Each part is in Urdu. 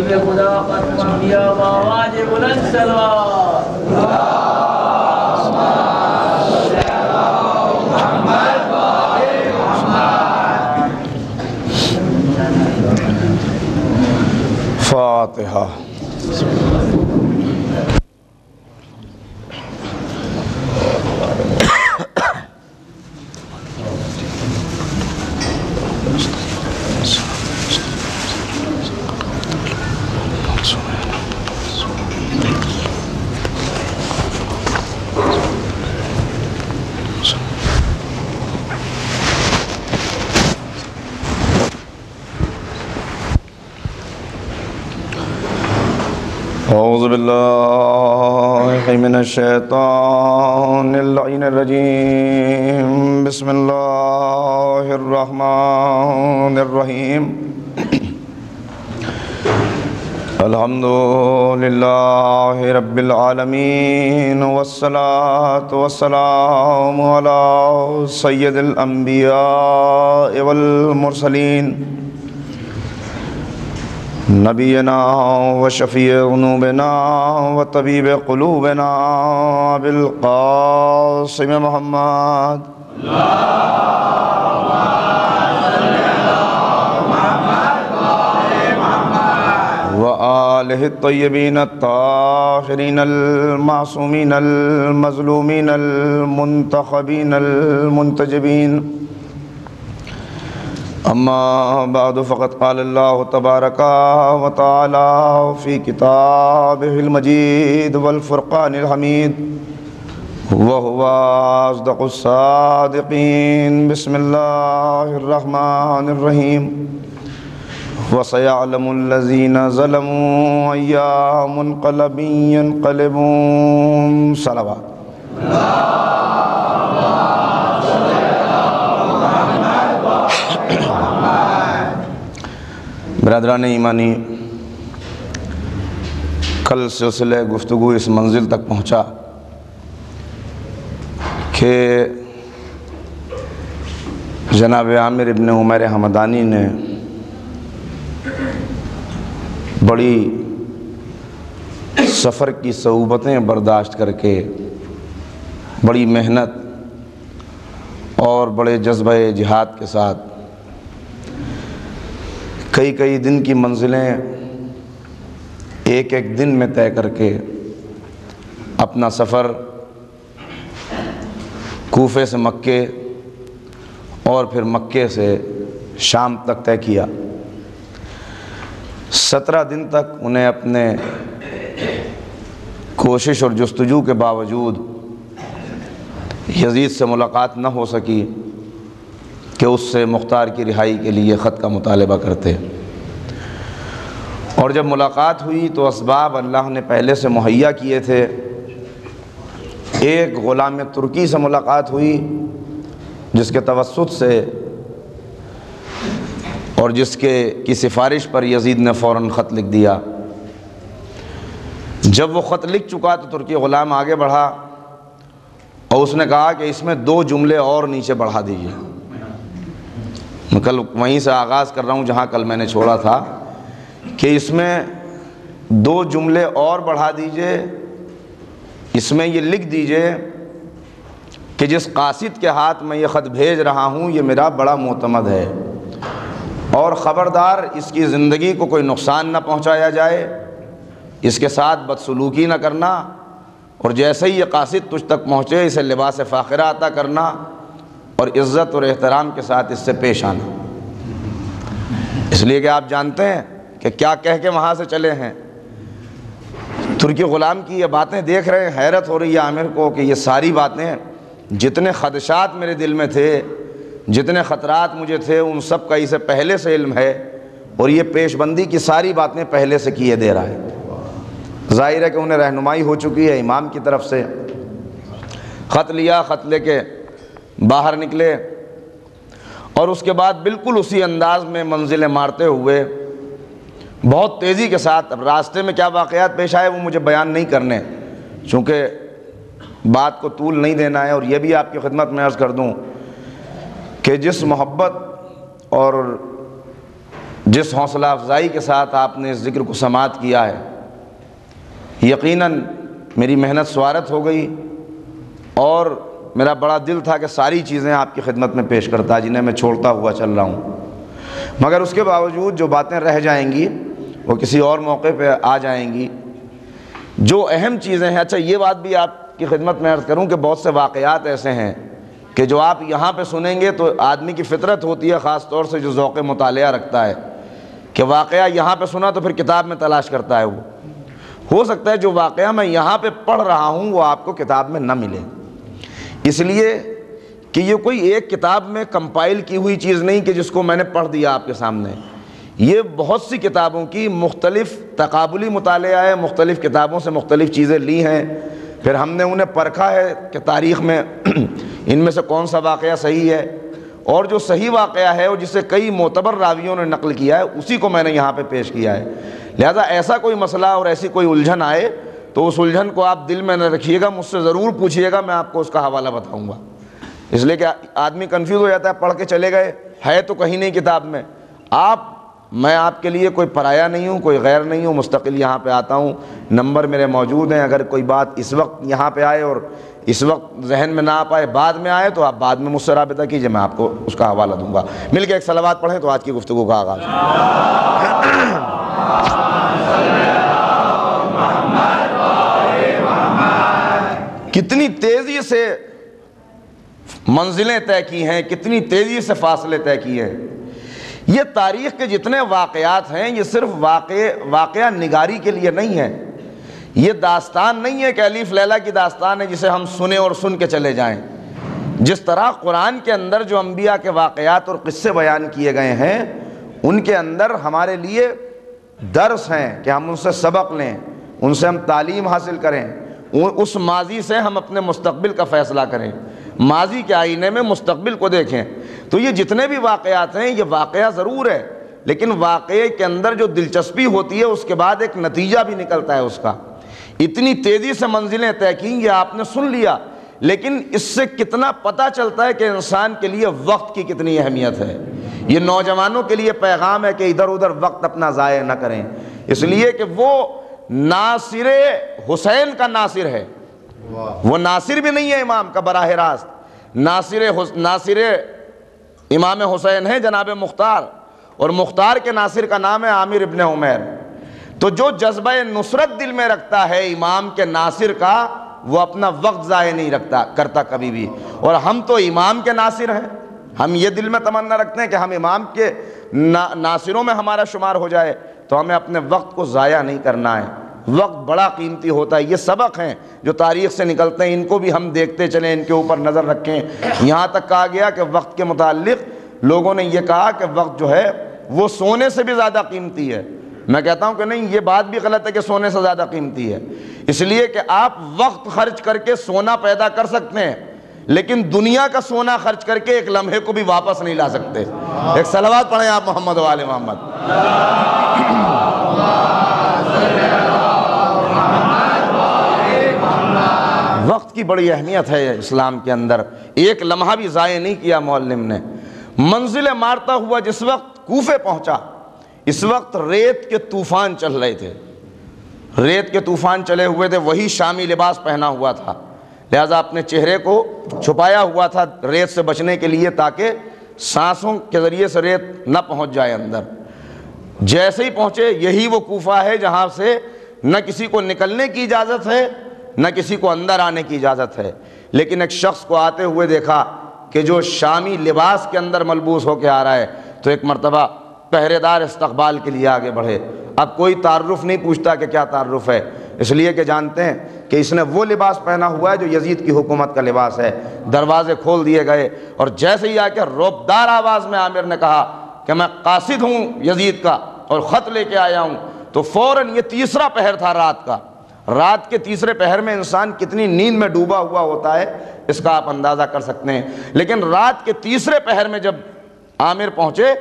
حبیب خدا ختم انبیاء بآواز بلند صلوات فاتحہ۔ اعوذ باللہ من الشیطان اللعین الرجیم، بسم اللہ الرحمن الرحیم۔ الحمد للہ رب العالمین، والصلاة والسلام علی سید الانبیاء والمرسلین، نبینا و شفیع ذنوبنا و طبیب قلوبنا بالقاسم محمد و آلہ الطیبین الطاہرین المعصومین المظلومین المنتخبین المنتجبین۔ اما بعد فقد قال اللہ تبارک و تعالی فی کتابہ المجید والفرقان الحمید، وہو اصدق الصادقین۔ بسم اللہ الرحمن الرحیم۔ وَسَيَعْلَمُ الَّذِينَ ظَلَمُوا أَيَّ مُنْقَلَبٍ يَنْقَلِبُونَ۔ صلوات۔ برادران ایمانی، کل سلسلہ گفتگو اس منزل تک پہنچا کہ جناب عامر ابن عمیر حمدانی نے بڑی سفر کی صعوبتیں برداشت کر کے، بڑی محنت اور بڑے جذبہ جہاد کے ساتھ کئی دن کی منزلیں ایک دن میں طے کر کے اپنا سفر کوفے سے مکے اور پھر مکے سے شام تک طے کیا۔ 17 دن تک انہیں اپنے کوشش اور جستجو کے باوجود یزید سے ملاقات نہ ہو سکی کہ اس سے مختار کی رہائی کے لیے خط کا مطالبہ کرتے، اور جب ملاقات ہوئی تو اسباب اللہ نے پہلے سے مہیا کیے تھے۔ ایک غلام ترکی سے ملاقات ہوئی جس کے توسط سے اور جس کی سفارش پر یزید نے فوراً خط لکھ دیا۔ جب وہ خط لکھ چکا تو ترکی غلام آگے بڑھا اور اس نے کہا کہ اس میں 2 جملے اور نیچے بڑھا دیجیے۔ میں کل وہیں سے آغاز کر رہا ہوں جہاں کل میں نے چھوڑا تھا، کہ اس میں 2 جملے اور بڑھا دیجئے۔ اس میں یہ لکھ دیجئے کہ جس قاصد کے ہاتھ میں یہ خط بھیج رہا ہوں یہ میرا بڑا معتمد ہے، اور خبردار اس کی زندگی کو کوئی نقصان نہ پہنچایا جائے، اس کے ساتھ بدسلوکی نہ کرنا، اور جیسے ہی یہ قاصد تجھ تک پہنچے اسے لباس فاخرہ عطا کرنا اور عزت اور احترام کے ساتھ اس سے پیش آنا۔ اس لیے کہ آپ جانتے ہیں کہ کیا کہہ کے وہاں سے چلے ہیں۔ ترکی غلام کی یہ باتیں دیکھ رہے ہیں، حیرت ہو رہی ہے عامر کو کہ یہ ساری باتیں، جتنے خدشات میرے دل میں تھے، جتنے خطرات مجھے تھے، ان سب کا اسے پہلے سے علم ہے، اور یہ پیش بندی کی ساری باتیں پہلے سے کیے دے رہا ہے۔ ظاہر ہے کہ انہیں رہنمائی ہو چکی ہے امام کی طرف سے۔ خط لیا، خط لے کے باہر نکلے، اور اس کے بعد بالکل اسی انداز میں منزلیں مارتے ہوئے بہت تیزی کے ساتھ، اب راستے میں کیا واقعات پیش آئے وہ مجھے بیان نہیں کرنے، چونکہ بات کو طول نہیں دینا ہے۔ اور یہ بھی آپ کی خدمت میں عرض کر دوں کہ جس محبت اور جس حوصلہ افزائی کے ساتھ آپ نے اس ذکر کو سماعت کیا ہے، یقیناً میری محنت سوارت ہو گئی، اور میرا بڑا دل تھا کہ ساری چیزیں آپ کی خدمت میں پیش کرتا جنہیں میں چھوڑتا ہوا چل رہا ہوں، مگر اس کے باوجود جو باتیں رہ جائیں گی وہ کسی اور موقع پہ آ جائیں گی۔ جو اہم چیزیں ہیں، اچھا یہ بات بھی آپ کی خدمت میں عرض کروں کہ بہت سے واقعات ایسے ہیں کہ جو آپ یہاں پہ سنیں گے تو آدمی کی فطرت ہوتی ہے، خاص طور سے جو ذوق مطالعہ رکھتا ہے، کہ واقعہ یہاں پہ سنا تو پھر کتاب میں تلاش کرتا ہے۔ وہ ہو سکتا ہے جو واقعہ میں یہاں پہ پڑھ رہا ہوں وہ آپ کو کتاب میں نہ ملے، اس لیے کہ یہ کوئی ایک کتاب میں کمپائل کی ہوئی چیز نہیں کہ جس کو میں نے پڑھ دیا آپ کے سامنے۔ یہ بہت سی کتابوں کی مختلف تقابلی مطالعہ ہے، مختلف کتابوں سے مختلف چیزیں لی ہیں، پھر ہم نے انہیں پرکھا ہے کہ تاریخ میں ان میں سے کون سا واقعہ صحیح ہے، اور جو صحیح واقعہ ہے اور جسے کئی معتبر راویوں نے نقل کیا ہے اسی کو میں نے یہاں پہ پیش کیا ہے۔ لہذا ایسا کوئی مسئلہ اور ایسی کوئی الجھن آئے تو اس الجھن کو آپ دل میں نہ رکھیے گا، مجھ سے ضرور پوچھیے گا، میں آپ کو اس کا حوالہ بتاؤں گا، اس لیے کہ آدمی کنفیوز ہو جاتا ہے، پڑھ کے چلے گئے، ہے تو کہیں نہیں کتاب میں۔ میں آپ کے لیے کوئی پرایا نہیں ہوں، کوئی غیر نہیں ہوں، مستقل یہاں پہ آتا ہوں، نمبر میرے موجود ہیں، اگر کوئی بات اس وقت یہاں پہ آئے اور اس وقت ذہن میں نہ آ پائے، بعد میں آئے تو آپ بعد میں مجھ سے رابطہ کیجئے، میں آپ کو اس کا حوالہ دوں گا۔ مل کے ایک صلوات پڑھیں تو آج کی گفتگو کا آغاز۔ کتنی تیزی سے منزلیں طے کی ہیں، کتنی تیزی سے فاصلے طے کیے ہیں۔ یہ تاریخ کے جتنے واقعات ہیں یہ صرف واقعہ نگاری کے لیے نہیں ہے، یہ داستان نہیں ہے کہ الف لیلہ کی داستان ہے جسے ہم سنیں اور سن کے چلے جائیں۔ جس طرح قرآن کے اندر جو انبیاء کے واقعات اور قصے بیان کیے گئے ہیں ان کے اندر ہمارے لیے درس ہیں کہ ہم ان سے سبق لیں، ان سے ہم تعلیم حاصل کریں، اس ماضی سے ہم اپنے مستقبل کا فیصلہ کریں، ماضی کے آئینے میں مستقبل کو دیکھیں۔ تو یہ جتنے بھی واقعات ہیں یہ واقعہ ضرور ہے، لیکن واقعے کے اندر جو دلچسپی ہوتی ہے اس کے بعد ایک نتیجہ بھی نکلتا ہے اس کا۔ اتنی تیزی سے منزلیں طے کی، یہ آپ نے سن لیا، لیکن اس سے کتنا پتہ چلتا ہے کہ انسان کے لیے وقت کی کتنی اہمیت ہے۔ یہ نوجوانوں کے لیے پیغام ہے کہ ادھر ادھر وقت اپنا ضائع نہ کریں، اس لیے کہ وہ ناصر حسین کا ناصر ہے، وہ ناصر بھی نہیں ہے امام کا براہ راست، ناصر امام حسین ہے جناب مختار، اور مختار کے ناصر کا نام ہے عامر ابن عمیر۔ تو جو جذبہ نصرت دل میں رکھتا ہے امام کے ناصر کا، وہ اپنا وقت ضائع نہیں کرتا کبھی بھی۔ اور ہم تو امام کے ناصر ہیں، ہم یہ دل میں تمنا رکھتے ہیں کہ ہم امام کے ناصروں میں ہمارا شمار ہو جائے، تو ہمیں اپنے وقت کو ضائع نہیں کرنا ہے۔ وقت بڑا قیمتی ہوتا ہے، یہ سبق ہیں جو تاریخ سے نکلتے ہیں، ان کو بھی ہم دیکھتے چلیں، ان کے اوپر نظر رکھیں۔ یہاں تک کہا گیا کہ وقت کے متعلق لوگوں نے یہ کہا کہ وقت جو ہے وہ سونے سے بھی زیادہ قیمتی ہے۔ میں کہتا ہوں کہ نہیں، یہ بات بھی غلط ہے کہ سونے سے زیادہ قیمتی ہے، اس لیے کہ آپ وقت خرچ کر کے سونا پیدا کر سکتے ہیں، لیکن دنیا کا سونا خرچ کر کے ایک لمحے کو بھی واپس نہیں لا سکتے۔ ایک صلوات پڑھیں آپ محمد و آل محمد۔ وقت کی بڑی اہمیت ہے اسلام کے اندر، ایک لمحہ بھی ضائع نہیں کیا معلم نے۔ منزل مارتا ہوا جس وقت کوفے پہنچا، اس وقت ریت کے طوفان چل رہے تھے، ریت کے طوفان چلے ہوئے تھے، وہی شامی لباس پہنا ہوا تھا، لہذا اپنے چہرے کو چھپایا ہوا تھا ریت سے بچنے کے لیے، تاکہ سانسوں کے ذریعے سے ریت نہ پہنچ جائے اندر۔ جیسے ہی پہنچے، یہی وہ کوفہ ہے جہاں سے نہ کسی کو نکلنے کی اجازت ہے نہ کسی کو اندر آنے کی اجازت ہے، لیکن ایک شخص کو آتے ہوئے دیکھا کہ جو شامی لباس کے اندر ملبوس ہو کے آ رہا ہے، تو ایک مرتبہ پہرے دار استقبال کے لیے آگے بڑھے۔ اب کوئی تعارف نہیں پوچھتا کہ کیا تعارف ہے، اس لیے کہ جانتے ہیں کہ اس نے وہ لباس پہنا ہوا ہے جو یزید کی حکومت کا لباس ہے۔ دروازے کھول دیے گئے، اور جیسے ہی آ کے روبدار آواز میں عامر نے کہا کہ میں قاصد ہوں یزید کا اور خط لے کے آیا ہوں، تو فوراً، یہ تیسرا پہر تھا رات کا، رات کے تیسرے پہر میں انسان کتنی نیند میں ڈوبا ہوا ہوتا ہے اس کا آپ اندازہ کر سکتے ہیں، لیکن رات کے تیسرے پہر میں جب عامر پہنچے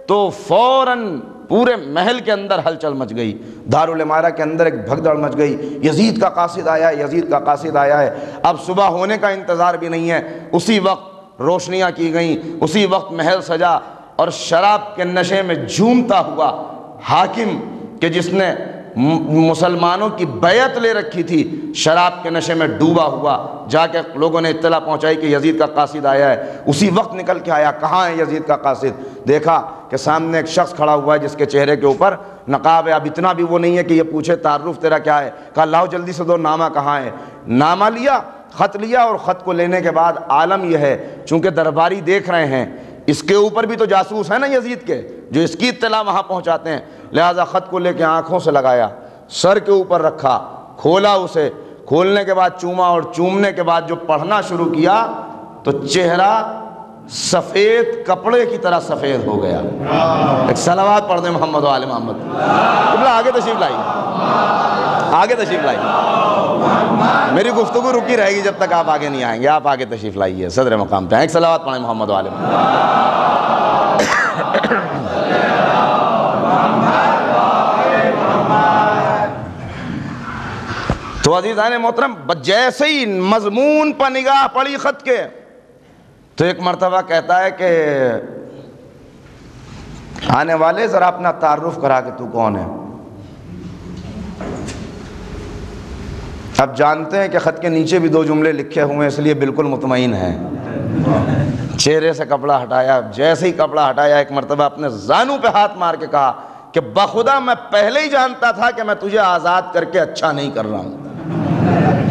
تو فوراً پورے محل کے اندر ہلچل مچ گئی، دارالعمارہ کے اندر ایک بھگدڑ مچ گئی، یزید کا قاصد آیا ہے، یزید کا قاصد آیا ہے۔ اب صبح ہونے کا انتظار بھی نہیں ہے، اسی وقت روشنیاں کی گئیں، اسی وقت محل سجا، اور شراب کے نشے میں جھومتا ہوا حاکم کہ جس نے مسلمانوں کی بیعت لے رکھی تھی، شراب کے نشے میں ڈوبا ہوا، جا کے لوگوں نے اطلاع پہنچائی کہ یزید کا قاصد آیا ہے، اسی وقت نکل کے آیا، کہاں ہے یزید کا قاصد؟ دیکھا کہ سامنے ایک شخص کھڑا ہوا ہے جس کے چہرے کے اوپر نقاب ہے، اب اتنا بھی وہ نہیں ہے کہ یہ پوچھے تعارف تیرا کیا ہے، کہا لاؤ جلدی سے دو، نامہ کہاں ہے؟ نامہ لیا، خط لیا، اور خط کو لینے کے بعد عالم یہ ہے چونکہ درباری دیکھ رہے ہیں، اس کے اوپر بھی تو جاسوس ہیں نا یزید کے، جو اس کی اطلاع وہاں پہنچاتے ہیں، لہٰذا خط کو لے کے آنکھوں سے لگایا، سر کے اوپر رکھا، کھولا اسے، کھولنے کے بعد چوما، اور چومنے کے بعد جو پڑھنا شروع کیا تو چہرہ سفید کپڑے کی طرح سفید ہو گیا۔ ایک صلوات پڑھ دیں محمد و آل محمد۔ قبلہ آگے تشریف لائیے، آگے تشریف لائیے، میری گفتگو رکی رہے گی جب تک آپ آگے نہیں آئیں گے، آپ آگے تشریف لائیے، صدر مقام پہ ایک صلوات پڑھیں محمد و آل محمد۔ تو عزیزان محترم، جیسے ہی مضمون پر نگاہ پڑی خط کے تو ایک مرتبہ کہتا ہے کہ آنے والے ذرا اپنا تعارف کرا کہ تو کون ہے۔ اب جانتے ہیں کہ خط کے نیچے بھی دو جملے لکھے ہوئے ہیں، اس لیے بالکل مطمئن ہے۔ چہرے سے کپڑا ہٹایا، جیسے ہی کپڑا ہٹایا ایک مرتبہ اپنے زانوں پہ ہاتھ مار کے کہا کہ بخدا میں پہلے ہی جانتا تھا کہ میں تجھے آزاد کر کے اچھا نہیں کر رہا ہوں،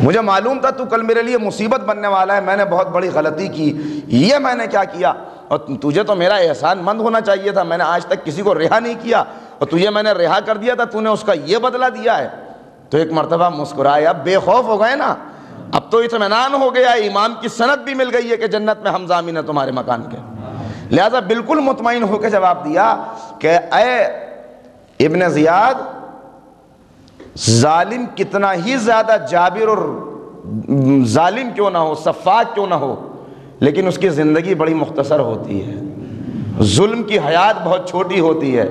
مجھے معلوم تھا تو کل میرے لیے مصیبت بننے والا ہے، میں نے بہت بڑی غلطی کی، یہ میں نے کیا کیا، اور تجھے تو میرا احسان مند ہونا چاہیے تھا، میں نے آج تک کسی کو رہا نہیں کیا اور تجھے میں نے رہا کر دیا تھا، تو نے اس کا یہ بدلہ دیا ہے۔ تو ایک مرتبہ مسکرایا، بے خوف ہو گئے نا، اب تو اطمینان ہو گیا، امام کی سند بھی مل گئی ہے کہ جنت میں ہم ضامن ہیں تمہارے مکان کے، لہذا بالکل مطمئن ہو کے جواب دیا کہ اے ابن زیاد، ظالم کتنا ہی زیادہ جابر اور ظالم کیوں نہ ہو، سفاک کیوں نہ ہو، لیکن اس کی زندگی بڑی مختصر ہوتی ہے، ظلم کی حیات بہت چھوٹی ہوتی ہے،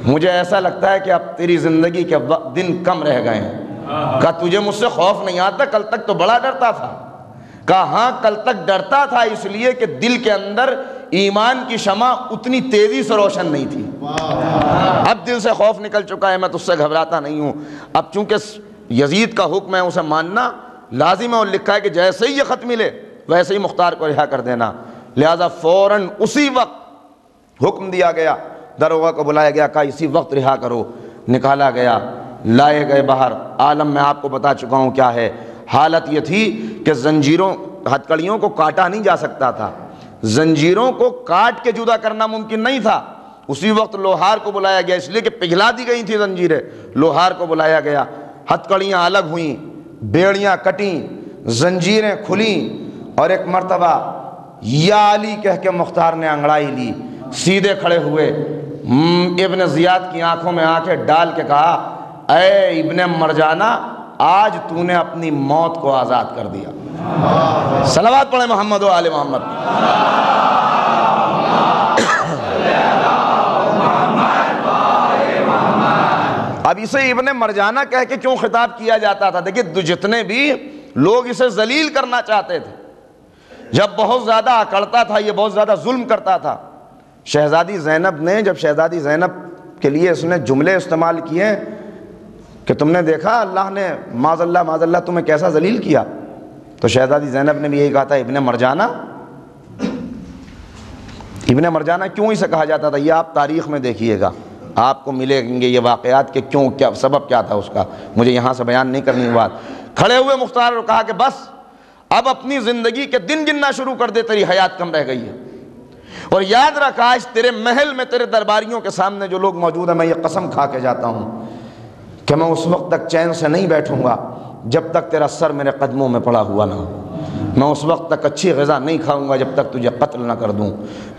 مجھے ایسا لگتا ہے کہ اب تیری زندگی کے دن کم رہ گئے ہیں۔ کہا تجھے مجھ سے خوف نہیں آتا؟ کل تک تو بڑا ڈرتا تھا۔ کہا ہاں کل تک ڈرتا تھا اس لیے کہ دل کے اندر ایمان کی شمع اتنی تیزی سے روشن نہیں تھی، اب دل سے خوف نکل چکا ہے، میں تجھ سے گھبراتا نہیں ہوں، اب چونکہ یزید کا حکم ہے اسے ماننا لازم ہے، اور لکھا ہے کہ جیسے ہی یہ خط ملے ویسے ہی مختار کو رہا کر دینا، لہذا فوراً اسی وقت حکم دیا گیا، داروغہ کو بلایا گیا، کہا اسی وقت رہا کرو، نکالا گیا، لائے گئے باہر۔ عالم میں آپ کو بتا چکا ہوں کیا ہے، حالت یہ تھی کہ زنجیروں ہتھکڑیوں کو کاٹا نہیں جا سکتا تھا، زنجیروں کو کاٹ کے جدا کرنا ممکن نہیں تھا، اسی وقت لوہار کو بلایا گیا، اس لیے کہ پگھلا دی گئی تھی زنجیریں، لوہار کو بلایا گیا، ہتھکڑیاں الگ ہوئیں، بیڑیاں کٹیں، زنجیریں کھلیں، اور ایک مرتبہ یا علی کہہ کے مختار نے انگڑائی لی، سیدھے کھڑے ہوئے، ابن زیاد کی آنکھوں میں آنکھیں ڈال کے کہا اے ابن مرجانہ، آج تو نے اپنی موت کو آزاد کر دیا۔ صلوات پڑھیں محمد و آل محمد۔ اب اسے ابن مرجانہ کہہ کے کیوں خطاب کیا جاتا تھا؟ دیکھیں جتنے بھی لوگ اسے ذلیل کرنا چاہتے تھے، جب بہت زیادہ اکڑتا تھا، یہ بہت زیادہ ظلم کرتا تھا، شہزادی زینب نے جب شہزادی زینب کے لیے اس نے جملے استعمال کیے کہ تم نے دیکھا اللہ نے معاذ اللہ تمہیں کیسا ذلیل کیا، تو شہزادی زینب نے بھی یہی کہا تھا ابن مرجانہ۔ ابن مرجانہ کیوں اسے کہا جاتا تھا یہ آپ تاریخ میں دیکھیے گا، آپ کو ملیں گے یہ واقعات کہ کیوں، کیا سبب کیا تھا اس کا، مجھے یہاں سے بیان نہیں کرنی بات۔ کھڑے ہوئے مختار اور کہا کہ بس اب اپنی زندگی کے دن گننا شروع کر دے، تیری حیات کم رہ گئی ہے، اور یاد رکھ آج تیرے محل میں تیرے درباریوں کے سامنے جو لوگ موجود ہیں، میں یہ قسم کھا کے جاتا ہوں کہ میں اس وقت تک چین سے نہیں بیٹھوں گا جب تک تیرا سر میرے قدموں میں پڑا ہوا نہ ہو، میں اس وقت تک اچھی غذا نہیں کھاؤں گا جب تک تجھے قتل نہ کر دوں،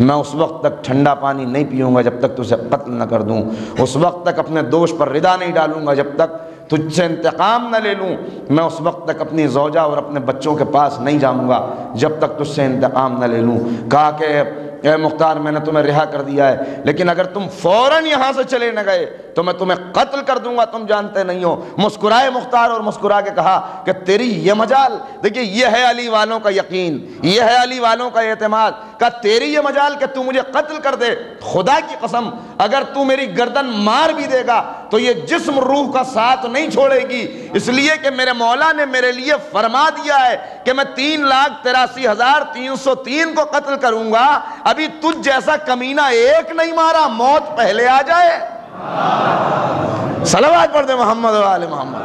میں اس وقت تک ٹھنڈا پانی نہیں پیوں گا جب تک تجھے قتل نہ کر دوں، اس وقت تک اپنے دوش پر ردا نہیں ڈالوں گا جب تک تجھ سے انتقام نہ لے لوں، میں اس وقت تک اپنی زوجہ اور اپنے بچوں کے پاس نہیں جاؤں گا جب تک تجھ سے انتقام نہ لے لوں۔ کہا کہ اے مختار میں نے تمہیں رہا کر دیا ہے، لیکن اگر تم فوراً یہاں سے چلے نہ گئے تو میں تمہیں قتل کر دوں گا، تم جانتے نہیں ہو۔ مسکرائے مختار اور مسکرا کے کہا کہ تیری یہ مجال، دیکھیے یہ ہے علی والوں کا یقین، یہ ہے علی والوں کا اعتماد، کہ تیری یہ مجال کہ تو مجھے قتل کر دے، خدا کی قسم اگر تو میری گردن مار بھی دے گا تو یہ جسم روح کا ساتھ نہیں چھوڑے گی، اس لیے کہ میرے مولا نے میرے لیے فرما دیا ہے کہ میں 3,83,303 کو قتل کروں گا، ابھی تجھ جیسا کمینہ ایک نہیں مارا، موت پہلے آ جائے۔ صلوات پڑھ دے محمد و آل محمد۔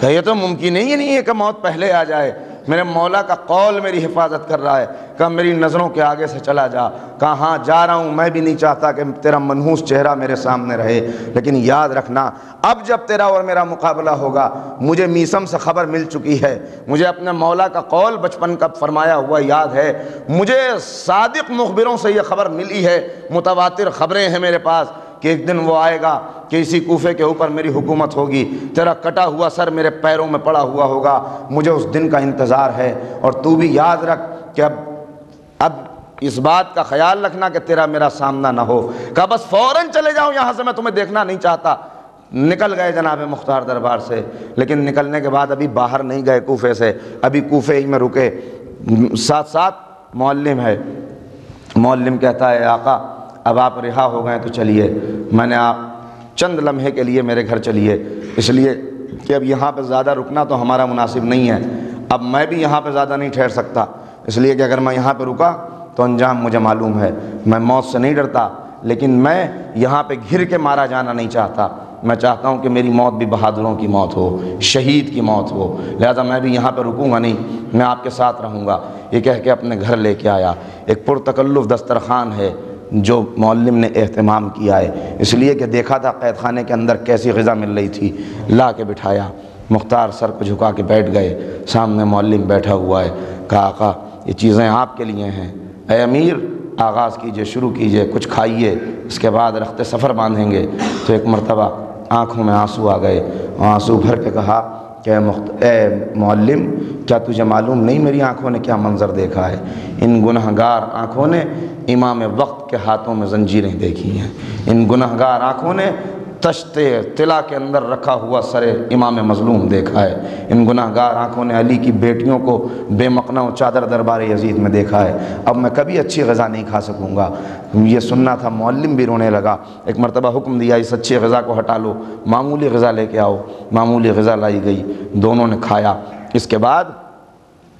کہ یہ تو ممکن ہی نہیں ہے کہ موت پہلے آ جائے، میرے مولا کا قول میری حفاظت کر رہا ہے، کہ میری نظروں کے آگے سے چلا جا۔ کہا ہاں جا رہا ہوں، میں بھی نہیں چاہتا کہ تیرا منحوس چہرہ میرے سامنے رہے، لیکن یاد رکھنا اب جب تیرا اور میرا مقابلہ ہوگا، مجھے میسم سے خبر مل چکی ہے، مجھے اپنے مولا کا قول بچپن کا فرمایا ہوا یاد ہے، مجھے صادق مخبروں سے یہ خبر ملی ہے، متواتر خبریں ہیں میرے پاس کہ ایک دن وہ آئے گا کہ اسی کوفے کے اوپر میری حکومت ہوگی، تیرا کٹا ہوا سر میرے پیروں میں پڑا ہوا ہوگا، مجھے اس دن کا انتظار ہے۔ اور تو بھی یاد رکھ کہ اب اس بات کا خیال رکھنا کہ تیرا میرا سامنا نہ ہو، کہ بس فوراً چلے جاؤں یہاں سے، میں تمہیں دیکھنا نہیں چاہتا۔ نکل گئے جناب مختار دربار سے، لیکن نکلنے کے بعد ابھی باہر نہیں گئے کوفے سے، ابھی کوفے ہی میں رکے، ساتھ ساتھ معلم ہے۔ معلم کہتا ہے آقا اب آپ رہا ہو گئے تو چلیے، میں نے آپ چند لمحے کے لیے میرے گھر چلیے، اس لیے کہ اب یہاں پہ زیادہ رکنا تو ہمارا مناسب نہیں ہے، اب میں بھی یہاں پہ زیادہ نہیں ٹھہر سکتا، اس لیے کہ اگر میں یہاں پہ رکا تو انجام مجھے معلوم ہے، میں موت سے نہیں ڈرتا، لیکن میں یہاں پہ گھر کے مارا جانا نہیں چاہتا، میں چاہتا ہوں کہ میری موت بھی بہادروں کی موت ہو، شہید کی موت ہو، لہذا میں بھی یہاں پہ رکوں گا نہیں، میں آپ کے ساتھ رہوں گا۔ یہ کہہ کے اپنے گھر لے کے آیا۔ ایک پرتکلف دسترخوان ہے جو معلم نے اہتمام کیا ہے، اس لیے کہ دیکھا تھا قید خانے کے اندر کیسی غذا مل رہی تھی، لا کے بٹھایا۔ مختار سر کو جھکا کے بیٹھ گئے، سامنے معلم بیٹھا ہوا ہے۔ کہا آقا یہ چیزیں آپ کے لیے ہیں، اے امیر آغاز کیجئے، شروع کیجئے، کچھ کھائیے، اس کے بعد رخت سفر باندھیں گے۔ تو ایک مرتبہ آنکھوں میں آنسو آ گئے، آنسو بھر کے کہا کہ اے معلم کیا تجھے معلوم نہیں میری آنکھوں نے کیا منظر دیکھا ہے؟ ان گنہگار آنکھوں نے امام وقت کے ہاتھوں میں زنجیریں دیکھی ہیں، ان گنہگار آنکھوں نے تشت طلا کے اندر رکھا ہوا سر امام مظلوم دیکھا ہے، ان گنہگار آنکھوں نے علی کی بیٹیوں کو بے مقنع و چادر دربار یزید میں دیکھا ہے، اب میں کبھی اچھی غذا نہیں کھا سکوں گا۔ یہ سننا تھا، معلم بھی رونے لگا۔ ایک مرتبہ حکم دیا اس اچھی غذا کو ہٹا لو، معمولی غذا لے کے آؤ، معمولی غذا لائی گئی، دونوں نے کھایا۔ اس کے بعد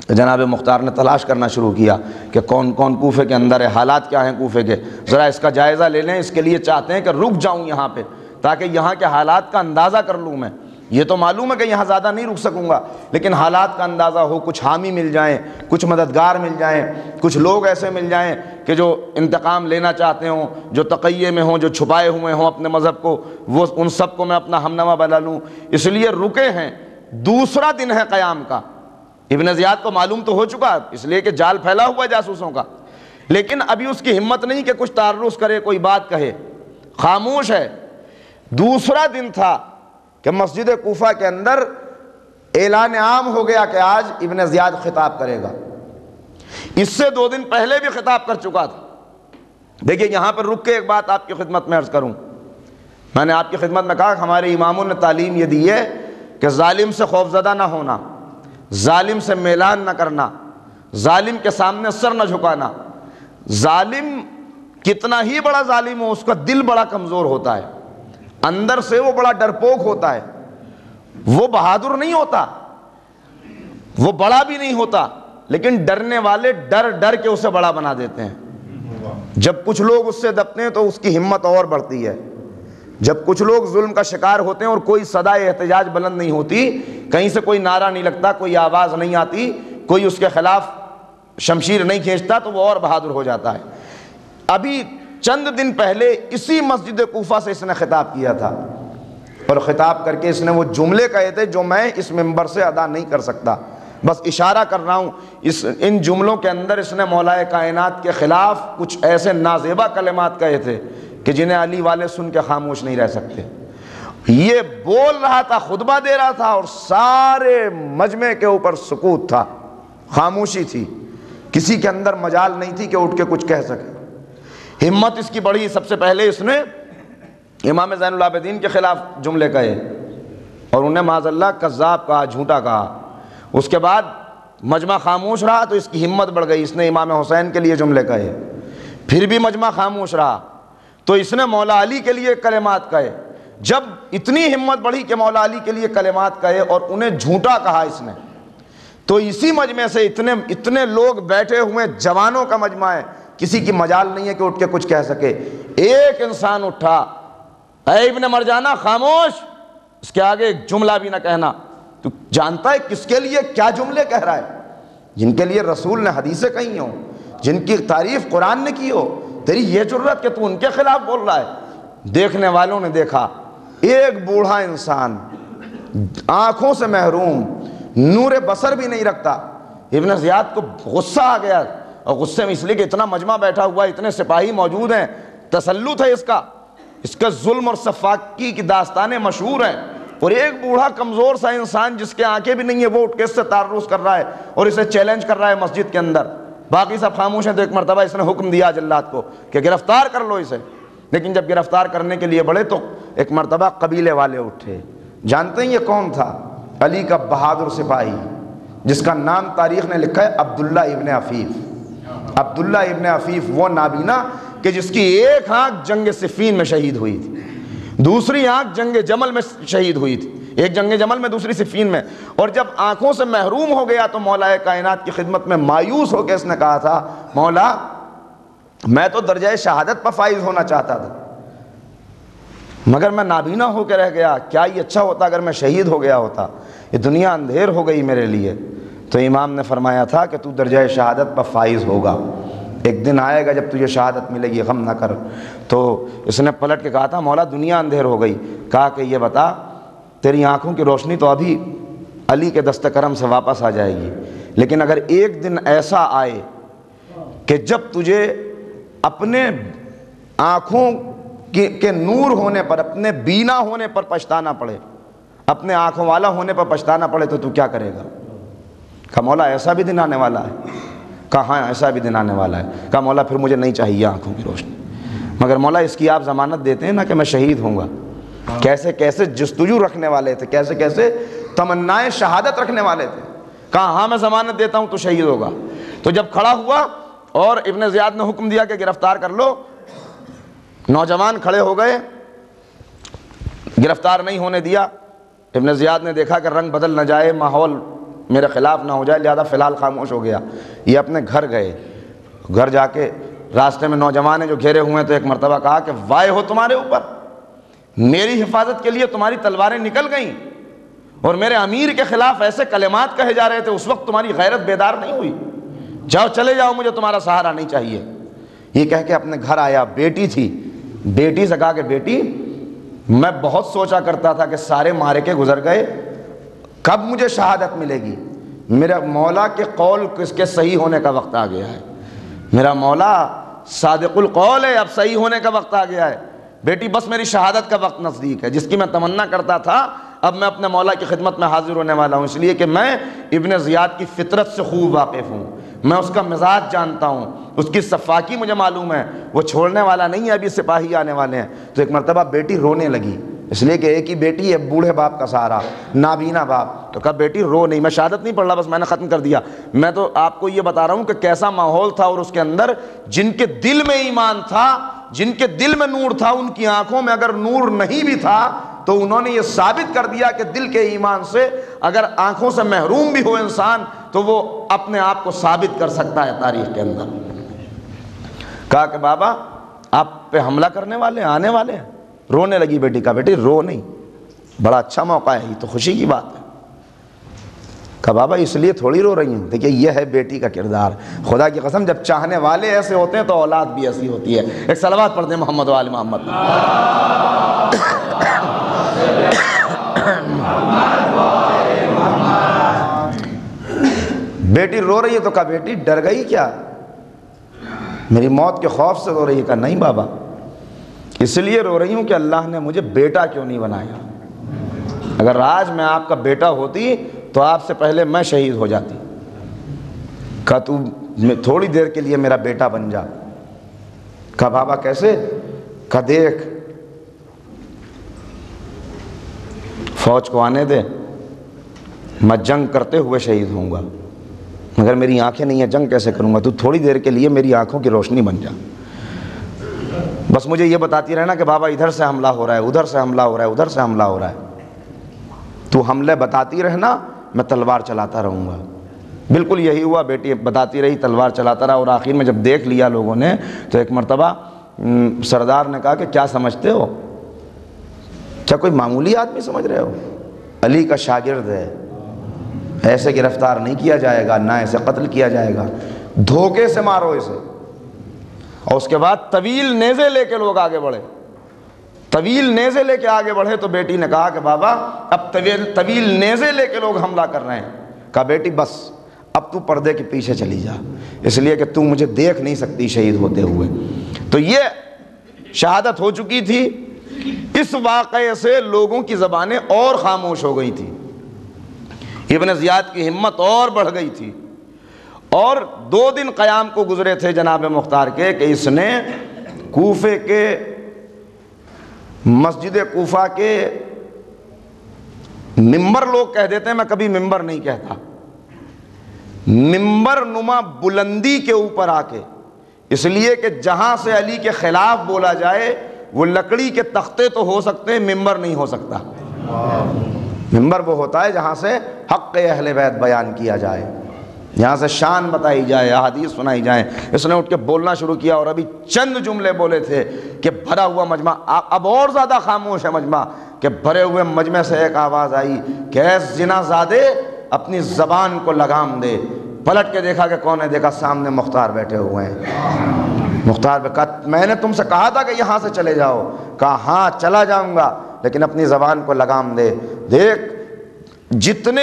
جناب مختار نے تلاش کرنا شروع کیا کہ کون کون کوفے کے اندر ہے، حالات کیا ہیں کوفے کے، ذرا اس کا جائزہ لے لیں، اس کے لیے چاہتے ہیں کہ رک جاؤں یہاں پہ تاکہ یہاں کے حالات کا اندازہ کر لوں میں، یہ تو معلوم ہے کہ یہاں زیادہ نہیں رک سکوں گا، لیکن حالات کا اندازہ ہو، کچھ حامی مل جائیں، کچھ مددگار مل جائیں، کچھ لوگ ایسے مل جائیں کہ جو انتقام لینا چاہتے ہوں، جو تقیے میں ہوں، جو چھپائے ہوئے ہوں اپنے مذہب کو، وہ ان سب کو میں اپنا ہمنوا بنا لوں، اس لیے رکے ہیں۔ دوسرا دن ہے قیام کا، ابن زیاد کو معلوم تو ہو چکا، اس لیے کہ جال پھیلا ہوا ہے جاسوسوں کا، لیکن ابھی اس کی ہمت نہیں کہ کچھ تعرض کرے، کوئی بات کہے، خاموش ہے۔ دوسرا دن تھا کہ مسجد کوفہ کے اندر اعلان عام ہو گیا کہ آج ابن زیاد خطاب کرے گا، اس سے 2 دن پہلے بھی خطاب کر چکا تھا۔ دیکھیے یہاں پر رک کے ایک بات آپ کی خدمت میں عرض کروں، میں نے آپ کی خدمت میں کہا کہ ہمارے اماموں نے تعلیم یہ دی ہے کہ ظالم سے خوفزدہ نہ ہونا، ظالم سے میلان نہ کرنا، ظالم کے سامنے سر نہ جھکانا۔ ظالم کتنا ہی بڑا ظالم ہو، اس کا دل بڑا کمزور ہوتا ہے، اندر سے وہ بڑا ڈرپوک ہوتا ہے، وہ بہادر نہیں ہوتا، وہ بڑا بھی نہیں ہوتا، لیکن ڈرنے والے ڈر ڈر کے اسے بڑا بنا دیتے ہیں۔ جب کچھ لوگ اس سے دبتے ہیں تو اس کی ہمت اور بڑھتی ہے، جب کچھ لوگ ظلم کا شکار ہوتے ہیں اور کوئی صدا احتجاج بلند نہیں ہوتی، کہیں سے کوئی نعرہ نہیں لگتا، کوئی آواز نہیں آتی، کوئی اس کے خلاف شمشیر نہیں کھینچتا، تو وہ اور بہادر ہو جاتا ہے۔ ابھی چند دن پہلے اسی مسجد کوفہ سے اس نے خطاب کیا تھا، اور خطاب کر کے اس نے وہ جملے کہے تھے جو میں اس منبر سے ادا نہیں کر سکتا، بس اشارہ کر رہا ہوں۔ ان جملوں کے اندر اس نے مولا کائنات کے خلاف کچھ ایسے نازیبا کلمات کہے تھے کہ جنہیں علی والے سن کے خاموش نہیں رہ سکتے، یہ بول رہا تھا، خطبہ دے رہا تھا، اور سارے مجمع کے اوپر سکوت تھا، خاموشی تھی، کسی کے اندر مجال نہیں تھی کہ اٹھ کے کچھ کہہ سکے۔ ہمت اس کی بڑھی، سب سے پہلے اس نے امام زین العابدین کے خلاف جملے کہے اور انہیں معاذ اللہ کذاب کہا، جھوٹا کہا۔ اس کے بعد مجمع خاموش رہا تو اس کی ہمت بڑھ گئی، اس نے امام حسین کے لیے جملے کہے۔ پھر بھی مجمع خاموش رہا تو اس نے مولا علی کے لیے کلمات کہے۔ جب اتنی ہمت بڑھی کہ مولا علی کے لیے کلمات کہے اور انہیں جھوٹا کہا اس نے، تو اسی مجمع سے اتنے لوگ بیٹھے ہوئے، جوانوں کا مجمع ہے، کسی کی مجال نہیں ہے کہ اٹھ کے کچھ کہہ سکے۔ ایک انسان اٹھا، اے ابن مرجانہ خاموش، اس کے آگے ایک جملہ بھی نہ کہنا۔ تو جانتا ہے کس کے لیے کیا جملے کہہ رہا ہے؟ جن کے لیے رسول نے حدیثیں کہی ہوں، جن کی تعریف قرآن نے کی ہو، تیری یہ جرت کہ تو ان کے خلاف بول رہا ہے۔ دیکھنے والوں نے دیکھا ایک بوڑھا انسان، آنکھوں سے محروم، نور بصر بھی نہیں رکھتا۔ ابن زیاد کو غصہ آ گیا، اور غصے میں اس لیے کہ اتنا مجمع بیٹھا ہوا، اتنے سپاہی موجود ہیں، تسلط ہے اس کا ظلم اور سفاکی کی داستانیں مشہور ہیں، اور ایک بوڑھا کمزور سا انسان جس کے آنکھیں بھی نہیں ہیں، وہ اٹھ کے اس سے تعرض کر رہا ہے اور اسے چیلنج کر رہا ہے مسجد کے اندر۔ باقی سب خاموش ہیں، تو ایک مرتبہ اس نے حکم دیا جلاد کو کہ گرفتار کر لو اسے۔ لیکن جب گرفتار کرنے کے لیے بڑھے تو ایک مرتبہ قبیلے والے اٹھے۔ جانتے ہیں یہ کون تھا؟ علی کا بہادر سپاہی، جس کا نام تاریخ نے لکھا ہے عبداللہ ابن عفیف۔ عبداللہ ابن عفیف وہ نابینا کہ جس کی ایک آنکھ جنگ صفین میں شہید ہوئی تھی، دوسری آنکھ جنگ جمل میں شہید ہوئی تھی، ایک جنگ جمل میں دوسری صفین میں۔ اور جب آنکھوں سے محروم ہو گیا تو مولا کائنات کی خدمت میں مایوس ہو کے اس نے کہا تھا، مولا میں تو درجہ شہادت پر فائز ہونا چاہتا تھا، مگر میں نابینا ہو کے رہ گیا، کیا یہ اچھا ہوتا اگر میں شہید ہو گیا ہوتا، یہ دنیا اندھیر ہو گئی میرے لیے۔ تو امام نے فرمایا تھا کہ تو درجہ شہادت پر فائز ہوگا، ایک دن آئے گا جب تجھے شہادت ملے گی، غم نہ کر۔ تو اس نے پلٹ کے کہا تھا، مولا دنیا اندھیر ہو گئی۔ کہا کہ یہ بتا، تیری آنکھوں کی روشنی تو ابھی علی کے دست کرم سے واپس آ جائے گی، لیکن اگر ایک دن ایسا آئے کہ جب تجھے اپنے آنکھوں کے نور ہونے پر، اپنے بینا ہونے پر پچھتانا پڑے، اپنے آنکھوں والا ہونے پر پچھتانا پڑے، تو کیا کرے گا؟ کہا مولا ایسا بھی دن آنے والا ہے۔ کہا ہاں ایسا بھی دن آنے والا ہے۔ کہا مولا پھر مجھے نہیں چاہیے آنکھوں کی روشنی، مگر مولا اس کی آپ ضمانت دیتے ہیں نا کہ میں شہید ہوں گا۔ کیسے کیسے جستجو رکھنے والے تھے، کیسے کیسے تمنائے شہادت رکھنے والے تھے۔ کہا ہاں میں ضمانت دیتا ہوں تو شہید ہوگا۔ تو جب کھڑا ہوا اور ابن زیاد نے حکم دیا کہ گرفتار کر لو، نوجوان کھڑے ہو گئے، گرفتار نہیں ہونے دیا۔ ابن زیاد نے دیکھا کہ رنگ بدل نہ جائے، ماحول میرے خلاف نہ ہو جائے، لہذا فی الحال خاموش ہو گیا۔ یہ اپنے گھر گئے، گھر جا کے راستے میں نوجوان ہیں جو گھیرے ہوئے ہیں، تو ایک مرتبہ کہا کہ وائے ہو تمہارے اوپر، میری حفاظت کے لیے تمہاری تلواریں نکل گئیں اور میرے امیر کے خلاف ایسے کلمات کہے جا رہے تھے، اس وقت تمہاری غیرت بیدار نہیں ہوئی؟ جاؤ چلے جاؤ، مجھے تمہارا سہارا نہیں چاہیے۔ یہ کہہ کے اپنے گھر آیا، بیٹی تھی، بیٹی سے کہا کہ بیٹی میں بہت سوچا کرتا تھا کہ سارے معرکے گزر گئے، کب مجھے شہادت ملے گی؟ میرا مولا کے قول کے صحیح ہونے کا وقت آ گیا ہے، میرا مولا صادق القول ہے، اب صحیح ہونے کا وقت آ گیا ہے بیٹی، بس میری شہادت کا وقت نزدیک ہے، جس کی میں تمنا کرتا تھا اب میں اپنے مولا کی خدمت میں حاضر ہونے والا ہوں، اس لیے کہ میں ابن زیاد کی فطرت سے خوب واقف ہوں، میں اس کا مزاج جانتا ہوں، اس کی صفاکی مجھے معلوم ہے، وہ چھوڑنے والا نہیں ہے، ابھی سپاہی آنے والے ہیں۔ تو ایک مرتبہ بیٹی رونے لگی، اس لیے کہ ایک ہی بیٹی ہے، بوڑھے باپ کا سہارا، نابینا باپ۔ تو کہا بیٹی رو نہیں، میں شہادت نہیں پڑھ رہا، بس میں نے ختم کر دیا، میں تو آپ کو یہ بتا رہا ہوں کہ کیسا ماحول تھا، اور اس کے اندر جن کے دل میں ایمان تھا، جن کے دل میں نور تھا، ان کی آنکھوں میں اگر نور نہیں بھی تھا تو انہوں نے یہ ثابت کر دیا کہ دل کے ایمان سے اگر آنکھوں سے محروم بھی ہو انسان تو وہ اپنے آپ کو ثابت کر سکتا ہے تاریخ کے اندر۔ کہا کہ بابا آپ پہ حملہ کرنے والے ہیں، آنے والے ہیں۔ رونے لگی بیٹی، کہا بیٹی رو نہیں، بڑا اچھا موقع ہے، یہ تو خوشی کی بات ہے۔ کہا بابا اس لیے تھوڑی رو رہی ہوں، دیکھیے یہ ہے بیٹی کا کردار، خدا کی قسم جب چاہنے والے ایسے ہوتے ہیں تو اولاد بھی ایسی ہوتی ہے۔ ایک صلوات پڑھ دیں محمد و آل محمد۔ بیٹی رو رہی ہے تو کہا بیٹی ڈر گئی کیا، میری موت کے خوف سے رو رہی ہے؟ کہا نہیں بابا، اس لیے رو رہی ہوں کہ اللہ نے مجھے بیٹا کیوں نہیں بنایا۔ اگر آج میں آپ کا بیٹا ہوتی تو آپ سے پہلے میں شہید ہو جاتی. کہا تو تھوڑی دیر کے لیے میرا بیٹا بن جا. کہا بابا کیسے؟ کہا دیکھ فوج کو آنے دے، میں جنگ کرتے ہوئے شہید ہوں گا، مگر میری آنکھیں نہیں ہیں، جنگ کیسے کروں گا؟ تو تھوڑی دیر کے لیے میری آنکھوں کی روشنی بن جا. بس مجھے یہ بتاتی رہنا کہ بابا ادھر سے حملہ ہو رہا ہے، ادھر سے حملہ ہو رہا ہے، ادھر سے حملہ ہو رہا ہے. تو حملے بتاتی رہنا، میں تلوار چلاتا رہوں گا. بالکل یہی ہوا. بیٹی بتاتی رہی، تلوار چلاتا رہا، اور آخر میں جب دیکھ لیا لوگوں نے تو ایک مرتبہ سردار نے کہا کہ کیا سمجھتے ہو؟ کیا کوئی معمولی آدمی سمجھ رہے ہو؟ علی کا شاگرد ہے، ایسے گرفتار نہیں کیا جائے گا، نہ ایسے قتل کیا جائے گا، دھوکے سے مارو اسے. اور اس کے بعد طویل نیزے لے کے لوگ آگے بڑھے. طویل نیزے لے کے آگے بڑھے تو بیٹی نے کہا کہ بابا اب طویل نیزے لے کے لوگ حملہ کر رہے ہیں. کہا بیٹی بس اب تو پردے کے پیچھے چلی جا، اس لیے کہ تو مجھے دیکھ نہیں سکتی شہید ہوتے ہوئے. تو یہ شہادت ہو چکی تھی. اس واقعے سے لوگوں کی زبانیں اور خاموش ہو گئی تھی. ابن زیاد کی ہمت اور بڑھ گئی تھی. اور 2 دن قیام کو گزرے تھے جناب مختار کے کہ اس نے کوفے کے مسجد کوفہ کے ممبر، لوگ کہہ دیتے ہیں، میں کبھی ممبر نہیں کہتا، ممبر نما بلندی کے اوپر آ کے، اس لیے کہ جہاں سے علی کے خلاف بولا جائے وہ لکڑی کے تختے تو ہو سکتے ہیں، ممبر نہیں ہو سکتا. ممبر وہ ہوتا ہے جہاں سے حق اہل بیت بیان کیا جائے، یہاں سے شان بتائی جائے، احادیث سنائی جائیں. اس نے اٹھ کے بولنا شروع کیا اور ابھی چند جملے بولے تھے کہ بھرا ہوا مجمع، اب اور زیادہ خاموش ہے مجمع، کہ بھرے ہوئے مجمع سے ایک آواز آئی کہ اے زنا زادے اپنی زبان کو لگام دے. پلٹ کے دیکھا کہ کون ہے، دیکھا سامنے مختار بیٹھے ہوئے ہیں. مختار نے کہا میں نے تم سے کہا تھا کہ یہاں سے چلے جاؤ. کہا ہاں چلا جاؤں گا، لیکن اپنی زبان کو لگام دے. دیکھ جتنے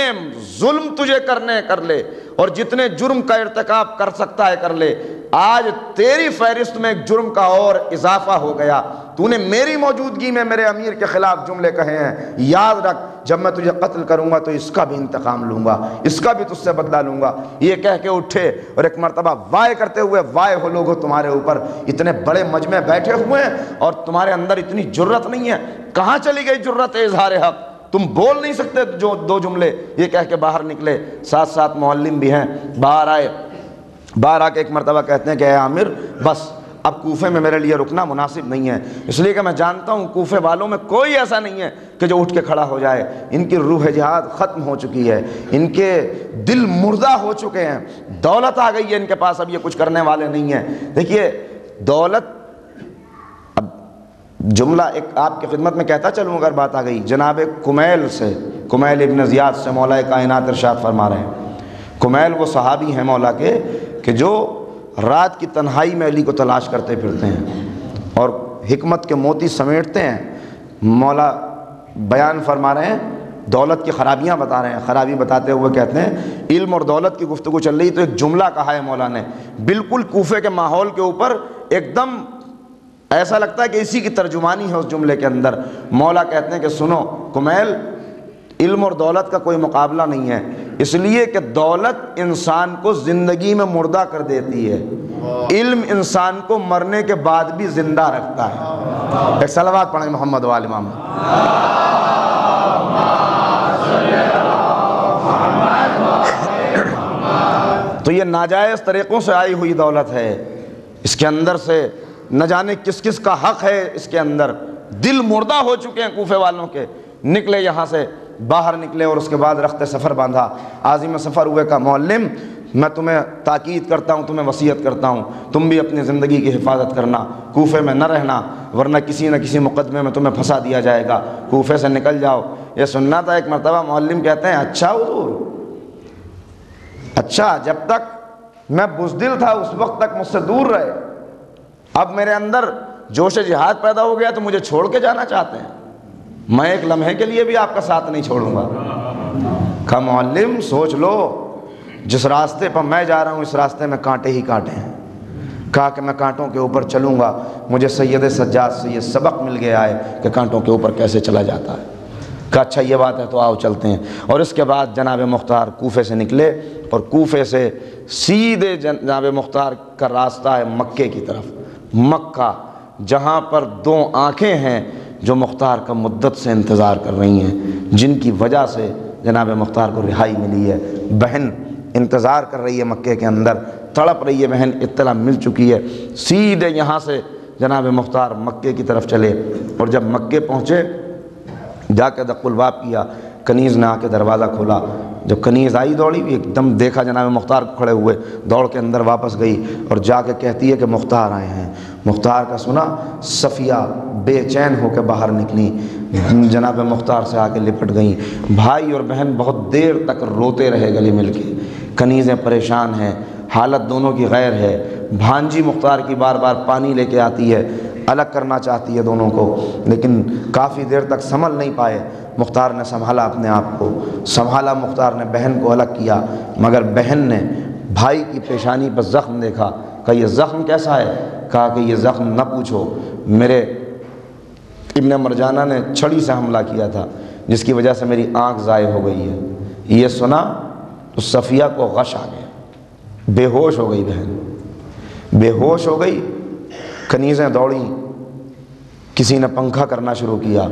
ظلم تجھے کرنے کر لے اور جتنے جرم کا ارتکاب کر سکتا ہے کر لے، آج تیری فہرست میں ایک جرم کا اور اضافہ ہو گیا. تو نے میری موجودگی میں میرے امیر کے خلاف جملے کہے ہیں. یاد رکھ جب میں تجھے قتل کروں گا تو اس کا بھی انتقام لوں گا، اس کا بھی تجھ سے بدلہ لوں گا. یہ کہہ کے اٹھے اور ایک مرتبہ وائے کرتے ہوئے، وائے ہو لوگوں تمہارے اوپر، اتنے بڑے مجمع بیٹھے ہوئے ہیں اور تمہارے اندر اتنی جرت نہیں ہے. کہاں چلی گئی جرت اظہار حق؟ تم بول نہیں سکتے جو 2 جملے. یہ کہہ کے باہر نکلے. ساتھ ساتھ معلم بھی ہیں، باہر آئے. باہر آ کے ایک مرتبہ کہتے ہیں کہ اے عامر بس اب کوفے میں میرے لیے رکنا مناسب نہیں ہے، اس لیے کہ میں جانتا ہوں کوفے والوں میں کوئی ایسا نہیں ہے کہ جو اٹھ کے کھڑا ہو جائے. ان کی روح جہاد ختم ہو چکی ہے، ان کے دل مردہ ہو چکے ہیں، دولت آ گئی ہے ان کے پاس، اب یہ کچھ کرنے والے نہیں ہیں. دیکھیے دولت، اب جملہ ایک آپ کی خدمت میں کہتا چلوں اگر بات آ گئی. جناب کمیل سے، کمیل ابن زیاد سے مولا کائنات ارشاد فرما رہے ہیں. کمیل وہ صحابی ہیں مولا کے کہ جو رات کی تنہائی میں علی کو تلاش کرتے پھرتے ہیں اور حکمت کے موتی سمیٹتے ہیں. مولا بیان فرما رہے ہیں، دولت کی خرابیاں بتا رہے ہیں. خرابی بتاتے ہوئے کہتے ہیں علم اور دولت کی گفتگو چل رہی تو ایک جملہ کہا ہے مولا نے، بالکل کوفے کے ماحول کے اوپر ایک دم ایسا لگتا ہے کہ اسی کی ترجمانی ہے اس جملے کے اندر. مولا کہتے ہیں کہ سنو کمیل، علم اور دولت کا کوئی مقابلہ نہیں ہے، اس لیے کہ دولت انسان کو زندگی میں مردہ کر دیتی ہے، علم انسان کو مرنے کے بعد بھی زندہ رکھتا ہے. ایک صلوات پڑھیں محمد وآل محمد. تو یہ ناجائز طریقوں سے آئی ہوئی دولت ہے، اس کے اندر سے نہ جانے کس کس کا حق ہے. اس کے اندر دل مردہ ہو چکے ہیں کوفے والوں کے. نکلے یہاں سے، باہر نکلے اور اس کے بعد رخت سفر باندھا. عازم سفر ہوئے کا معلم میں تمہیں تاکید کرتا ہوں، تمہیں وصیت کرتا ہوں، تم بھی اپنی زندگی کی حفاظت کرنا، کوفے میں نہ رہنا ورنہ کسی نہ کسی مقدمے میں تمہیں پھنسا دیا جائے گا، کوفے سے نکل جاؤ. یہ سننا تھا. ایک مرتبہ معلم کہتے ہیں اچھا حضور، اچھا جب تک میں بزدل تھا اس وقت تک مجھ سے دور رہے، اب میرے اندر جوش جہاد پیدا ہو گیا تو مجھے چھوڑ کے جانا چاہتے ہیں، میں ایک لمحے کے لیے بھی آپ کا ساتھ نہیں چھوڑوں گا. کہا معلم سوچ لو، جس راستے پر میں جا رہا ہوں اس راستے میں کانٹے ہی کانٹے ہیں. کہا کہ میں کانٹوں کے اوپر چلوں گا. مجھے سید سجاد سے یہ سبق مل گیا ہے کہ کانٹوں کے اوپر کیسے چلا جاتا ہے. کہا اچھا یہ بات ہے تو آؤ چلتے ہیں۔ اور اس کے بعد جناب مختار کوفے سے نکلے اور کوفے سے سیدھے جناب مختار کا راستہ ہے مکے کی طرف، مکہ، جہاں پر دو آنکھیں ہیں جو مختار کا مدت سے انتظار کر رہی ہیں، جن کی وجہ سے جناب مختار کو رہائی ملی ہے۔ بہن انتظار کر رہی ہے مکے کے اندر، تڑپ رہی ہے بہن، اطلاع مل چکی ہے۔ سیدھے یہاں سے جناب مختار مکے کی طرف چلے، اور جب مکے پہنچے جا کے دق الباب کیا، کنیز نے آ کے دروازہ کھولا۔ جب کنیز آئی دوڑی، ایک دم دیکھا جناب مختار کو کھڑے ہوئے، دوڑ کے اندر واپس گئی اور جا کے کہتی ہے کہ مختار آئے ہیں۔ مختار کا سنا، صفیہ بے چین ہو کے باہر نکلی، جناب مختار سے آ کے لپٹ گئیں۔ بھائی اور بہن بہت دیر تک روتے رہے گلے مل کے، کنیزیں پریشان ہیں، حالت دونوں کی غیر ہے۔ بھانجی مختار کی بار بار پانی لے کے آتی ہے، الگ کرنا چاہتی ہے دونوں کو، لیکن کافی دیر تک سنبھل نہیں پائے۔ مختار نے سنبھالا اپنے آپ کو، سنبھالا مختار نے، بہن کو الگ کیا، مگر بہن نے بھائی کی پیشانی پر زخم دیکھا۔ کہا یہ زخم کیسا ہے؟ کہا کہ یہ زخم نہ پوچھو، میرے ابن مرجانہ نے چھڑی سے حملہ کیا تھا، جس کی وجہ سے میری آنکھ ضائع ہو گئی ہے۔ یہ سنا تو صفیہ کو غش آ گیا، بے ہوش ہو گئی بہن، بے ہوش ہو گئی۔ کنیزیں دوڑیں، کسی نے پنکھا کرنا شروع کیا،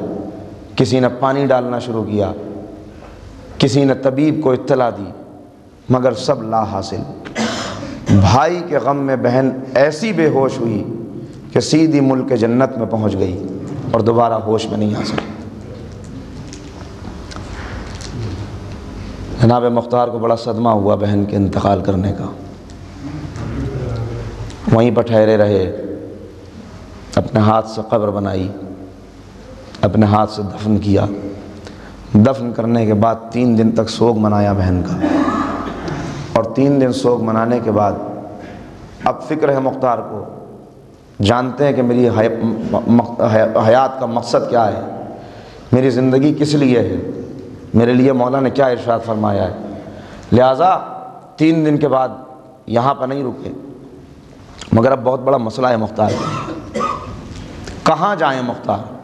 کسی نے پانی ڈالنا شروع کیا، کسی نے طبیب کو اطلاع دی، مگر سب لا حاصل۔ بھائی کے غم میں بہن ایسی بے ہوش ہوئی کہ سیدھی ملک جنت میں پہنچ گئی اور دوبارہ ہوش میں نہیں آ سکی۔ جناب مختار کو بڑا صدمہ ہوا بہن کے انتقال کرنے کا، وہیں پر ٹھہرے رہے، اپنے ہاتھ سے قبر بنائی، اپنے ہاتھ سے دفن کیا۔ دفن کرنے کے بعد 3 دن تک سوگ منایا بہن کا، اور 3 دن سوگ منانے کے بعد اب فکر ہے مختار کو، جانتے ہیں کہ میری حیات کا مقصد کیا ہے، میری زندگی کس لیے ہے، میرے لیے مولا نے کیا ارشاد فرمایا ہے، لہٰذا 3 دن کے بعد یہاں پر نہیں رکے۔ مگر اب بہت بڑا مسئلہ ہے مختار کا، کہاں جائیں مختار؟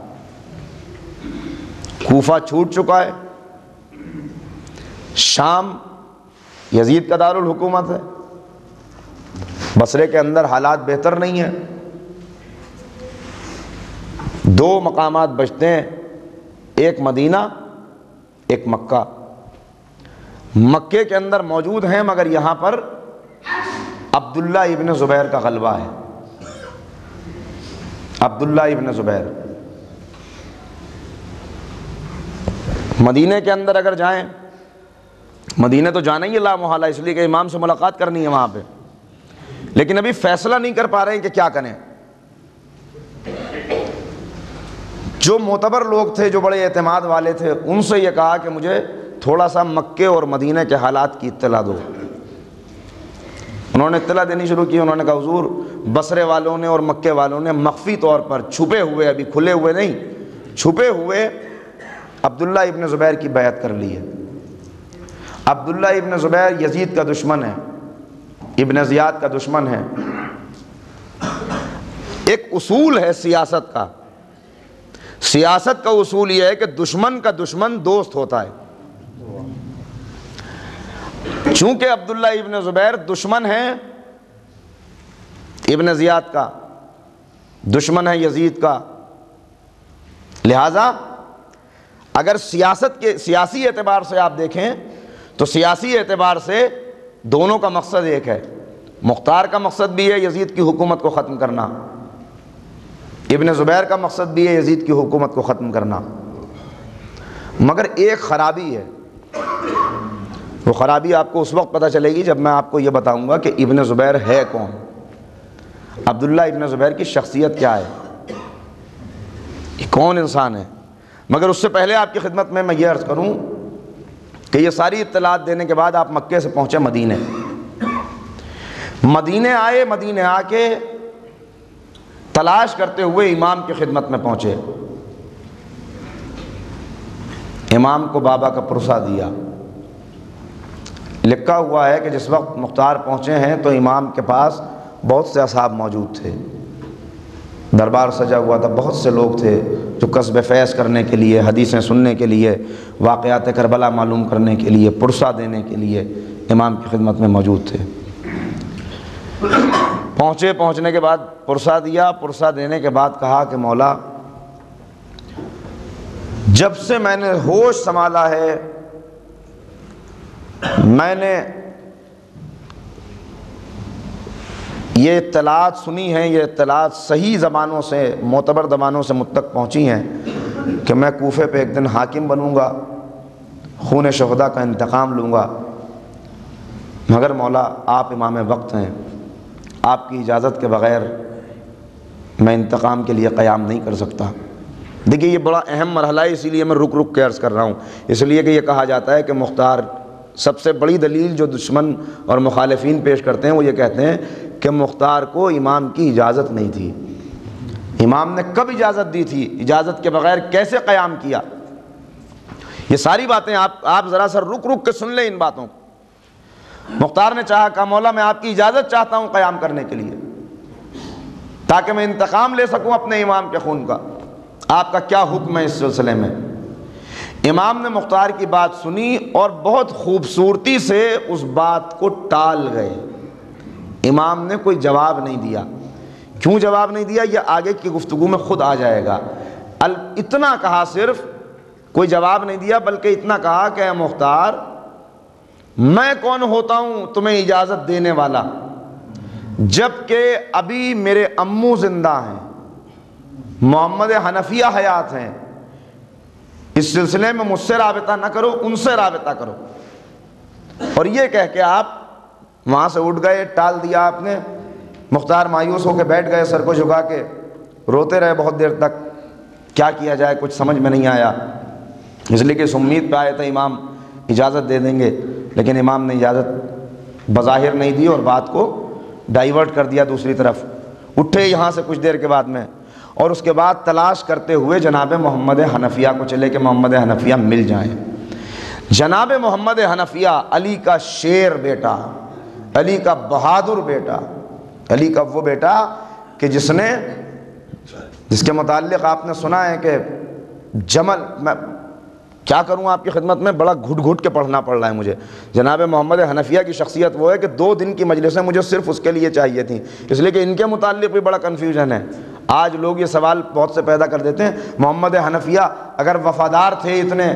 کوفہ چھوٹ چکا ہے، شام یزید کا دارالحکومت ہے، بصرے کے اندر حالات بہتر نہیں ہیں، 2 مقامات بچتے ہیں، ایک مدینہ ایک مکہ۔ مکے کے اندر موجود ہیں مگر یہاں پر عبداللہ ابن زبیر کا غلبہ ہے، عبداللہ ابن زبیر۔ مدینے کے اندر اگر جائیں، مدینے تو جانا ہی ہے لا محالہ، اس لیے کہ امام سے ملاقات کرنی ہے وہاں پہ، لیکن ابھی فیصلہ نہیں کر پا رہے ہیں کہ کیا کریں۔ جو معتبر لوگ تھے، جو بڑے اعتماد والے تھے، ان سے یہ کہا کہ مجھے تھوڑا سا مکے اور مدینہ کے حالات کی اطلاع دو۔ انہوں نے اطلاع دینی شروع کی، انہوں نے کہا حضور بصرے والوں نے اور مکے والوں نے مخفی طور پر چھپے ہوئے، ابھی کھلے ہوئے نہیں، چھپے ہوئے عبداللہ ابن زبیر کی بیعت کر لی ہے۔ عبداللہ ابن زبیر یزید کا دشمن ہے، ابن زیاد کا دشمن ہے۔ ایک اصول ہے سیاست کا، سیاست کا اصول یہ ہے کہ دشمن کا دشمن دوست ہوتا ہے۔ چونکہ عبداللہ ابن زبیر دشمن ہے ابن زیاد کا، دشمن ہے یزید کا، لہذا اگر سیاسی اعتبار سے آپ دیکھیں تو سیاسی اعتبار سے دونوں کا مقصد ایک ہے۔ مختار کا مقصد بھی ہے یزید کی حکومت کو ختم کرنا، ابن زبیر کا مقصد بھی ہے یزید کی حکومت کو ختم کرنا، مگر ایک خرابی ہے۔ وہ خرابی آپ کو اس وقت پتہ چلے گی جب میں آپ کو یہ بتاؤں گا کہ ابن زبیر ہے کون، عبداللہ ابن زبیر کی شخصیت کیا ہے، یہ کون انسان ہے۔ مگر اس سے پہلے آپ کی خدمت میں یہ عرض کروں کہ یہ ساری اطلاعات دینے کے بعد آپ مکے سے پہنچے مدینے، مدینے آئے، مدینے آ کے تلاش کرتے ہوئے امام کی خدمت میں پہنچے، امام کو بابا کا پرسہ دیا۔ لکھا ہوا ہے کہ جس وقت مختار پہنچے ہیں تو امام کے پاس بہت سے اصحاب موجود تھے، دربار سجا ہوا تھا، بہت سے لوگ تھے جو کسب فیض کرنے کے لیے، حدیثیں سننے کے لیے، واقعات کربلا معلوم کرنے کے لیے، پرسہ دینے کے لیے امام کی خدمت میں موجود تھے۔ پہنچنے کے بعد پرسہ دیا، پرسہ دینے کے بعد کہا کہ مولا جب سے میں نے ہوش سنبھالا ہے میں نے یہ اطلاعات سنی ہیں، یہ اطلاعات صحیح زبانوں سے، معتبر زبانوں سے مجھ تک پہنچی ہیں کہ میں کوفے پہ ایک دن حاکم بنوں گا، خون شہداء کا انتقام لوں گا، مگر مولا آپ امام وقت ہیں، آپ کی اجازت کے بغیر میں انتقام کے لیے قیام نہیں کر سکتا۔ دیکھیے یہ بڑا اہم مرحلہ ہے، اسی لیے میں رک رک کے عرض کر رہا ہوں، اس لیے کہ یہ کہا جاتا ہے کہ مختار، سب سے بڑی دلیل جو دشمن اور مخالفین پیش کرتے ہیں وہ یہ کہتے ہیں کہ مختار کو امام کی اجازت نہیں تھی۔ امام نے کب اجازت دی تھی؟ اجازت کے بغیر کیسے قیام کیا؟ یہ ساری باتیں آپ ذرا سا رک رک کے سن لیں ان باتوں کو۔ مختار نے چاہا، کہا مولا میں آپ کی اجازت چاہتا ہوں قیام کرنے کے لیے، تاکہ میں انتقام لے سکوں اپنے امام کے خون کا، آپ کا کیا حکم ہے اس سلسلے میں؟ امام نے مختار کی بات سنی اور بہت خوبصورتی سے اس بات کو ٹال گئے۔ امام نے کوئی جواب نہیں دیا۔ کیوں جواب نہیں دیا؟ یہ آگے کی گفتگو میں خود آ جائے گا۔ اتنا کہا، صرف کوئی جواب نہیں دیا، بلکہ اتنا کہا کہ اے مختار، میں کون ہوتا ہوں تمہیں اجازت دینے والا، جبکہ ابھی میرے امو زندہ ہیں، محمد حنفیہ حیات ہیں، اس سلسلے میں مجھ سے رابطہ نہ کرو، ان سے رابطہ کرو۔ اور یہ کہہ کے آپ وہاں سے اٹھ گئے، ٹال دیا آپ نے۔ مختار مایوس ہو کے بیٹھ گئے، سر کو جھکا کے روتے رہے بہت دیر تک۔ کیا کیا جائے کچھ سمجھ میں نہیں آیا، اس لیے کہ اس امید پہ آئے تھے امام اجازت دے دیں گے، لیکن امام نے اجازت بظاہر نہیں دی اور بات کو ڈائیورٹ کر دیا دوسری طرف۔ اٹھے یہاں سے کچھ دیر کے بعد میں، اور اس کے بعد تلاش کرتے ہوئے جناب محمد حنفیہ کو چلے کہ محمد حنفیہ مل جائیں۔ جناب محمد حنفیہ، علی کا شیر بیٹا، علی کا بہادر بیٹا، علی کا وہ بیٹا کہ جس کے متعلق آپ نے سنا ہے کہ جمل، میں کیا کروں آپ کی خدمت میں، بڑا گھٹ گھٹ کے پڑھنا پڑ رہا ہے مجھے۔ جناب محمد حنفیہ کی شخصیت وہ ہے کہ 2 دن کی مجلسیں مجھے صرف اس کے لیے چاہیے تھیں، اس لیے کہ ان کے متعلق بھی بڑا کنفیوژن ہے۔ آج لوگ یہ سوال بہت سے پیدا کر دیتے ہیں، محمد حنفیہ اگر وفادار تھے اتنے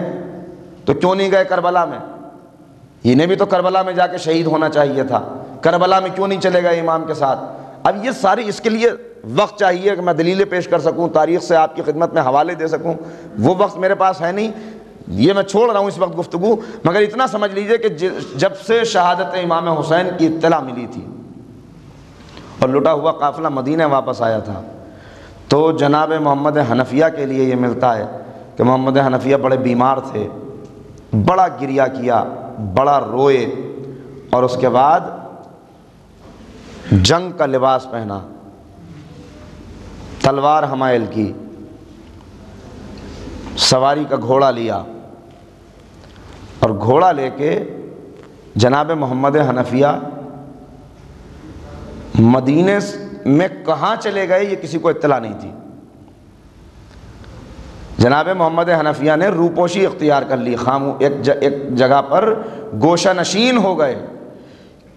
تو کیوں نہیں گئے کربلا میں؟ انہیں بھی تو کربلا میں جا کے شہید ہونا چاہیے تھا، کربلا میں کیوں نہیں چلے گئے امام کے ساتھ؟ اب یہ ساری، اس کے لیے وقت چاہیے کہ میں دلیلیں پیش کر سکوں، تاریخ سے آپ کی خدمت میں حوالے دے سکوں، وہ وقت میرے پاس ہے نہیں، یہ میں چھوڑ رہا ہوں اس وقت گفتگو۔ مگر اتنا سمجھ لیجئے کہ جب سے شہادت امام حسین کی اطلاع ملی تھی اور لٹا ہوا قافلہ مدینہ واپس آیا تھا، تو جناب محمد حنفیہ کے لیے یہ ملتا ہے کہ محمد حنفیہ بڑے بیمار تھے، بڑا گریہ کیا، بڑا روئے، اور اس کے بعد جنگ کا لباس پہنا، تلوار حمائل کی، سواری کا گھوڑا لیا، اور گھوڑا لے کے جناب محمد حنفیہ مدینے میں کہاں چلے گئے یہ کسی کو اطلاع نہیں تھی۔ جناب محمد حنفیہ نے روپوشی اختیار کر لی، ایک جگہ پر گوشہ نشین ہو گئے۔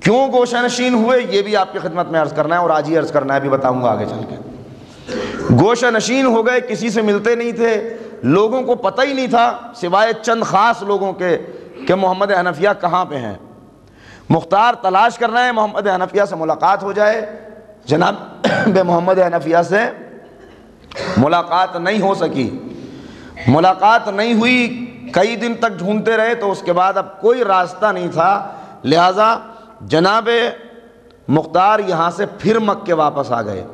کیوں گوشہ نشین ہوئے یہ بھی آپ کی خدمت میں عرض کرنا ہے، اور آج ہی عرض کرنا ہے، بھی بتاؤں گا آگے چل کے۔ گوشہ نشین ہو گئے، کسی سے ملتے نہیں تھے، لوگوں کو پتہ ہی نہیں تھا سوائے چند خاص لوگوں کے کہ محمد حنفیہ کہاں پہ ہیں۔ مختار تلاش کر رہے ہیں محمد حنفیہ سے ملاقات ہو جائے، جناب محمد حنفیہ سے ملاقات نہیں ہو سکی، ملاقات نہیں ہوئی، کئی دن تک ڈھونڈتے رہے، تو اس کے بعد اب کوئی راستہ نہیں تھا، لہٰذا جناب مختار یہاں سے پھر مکے واپس آ گئے،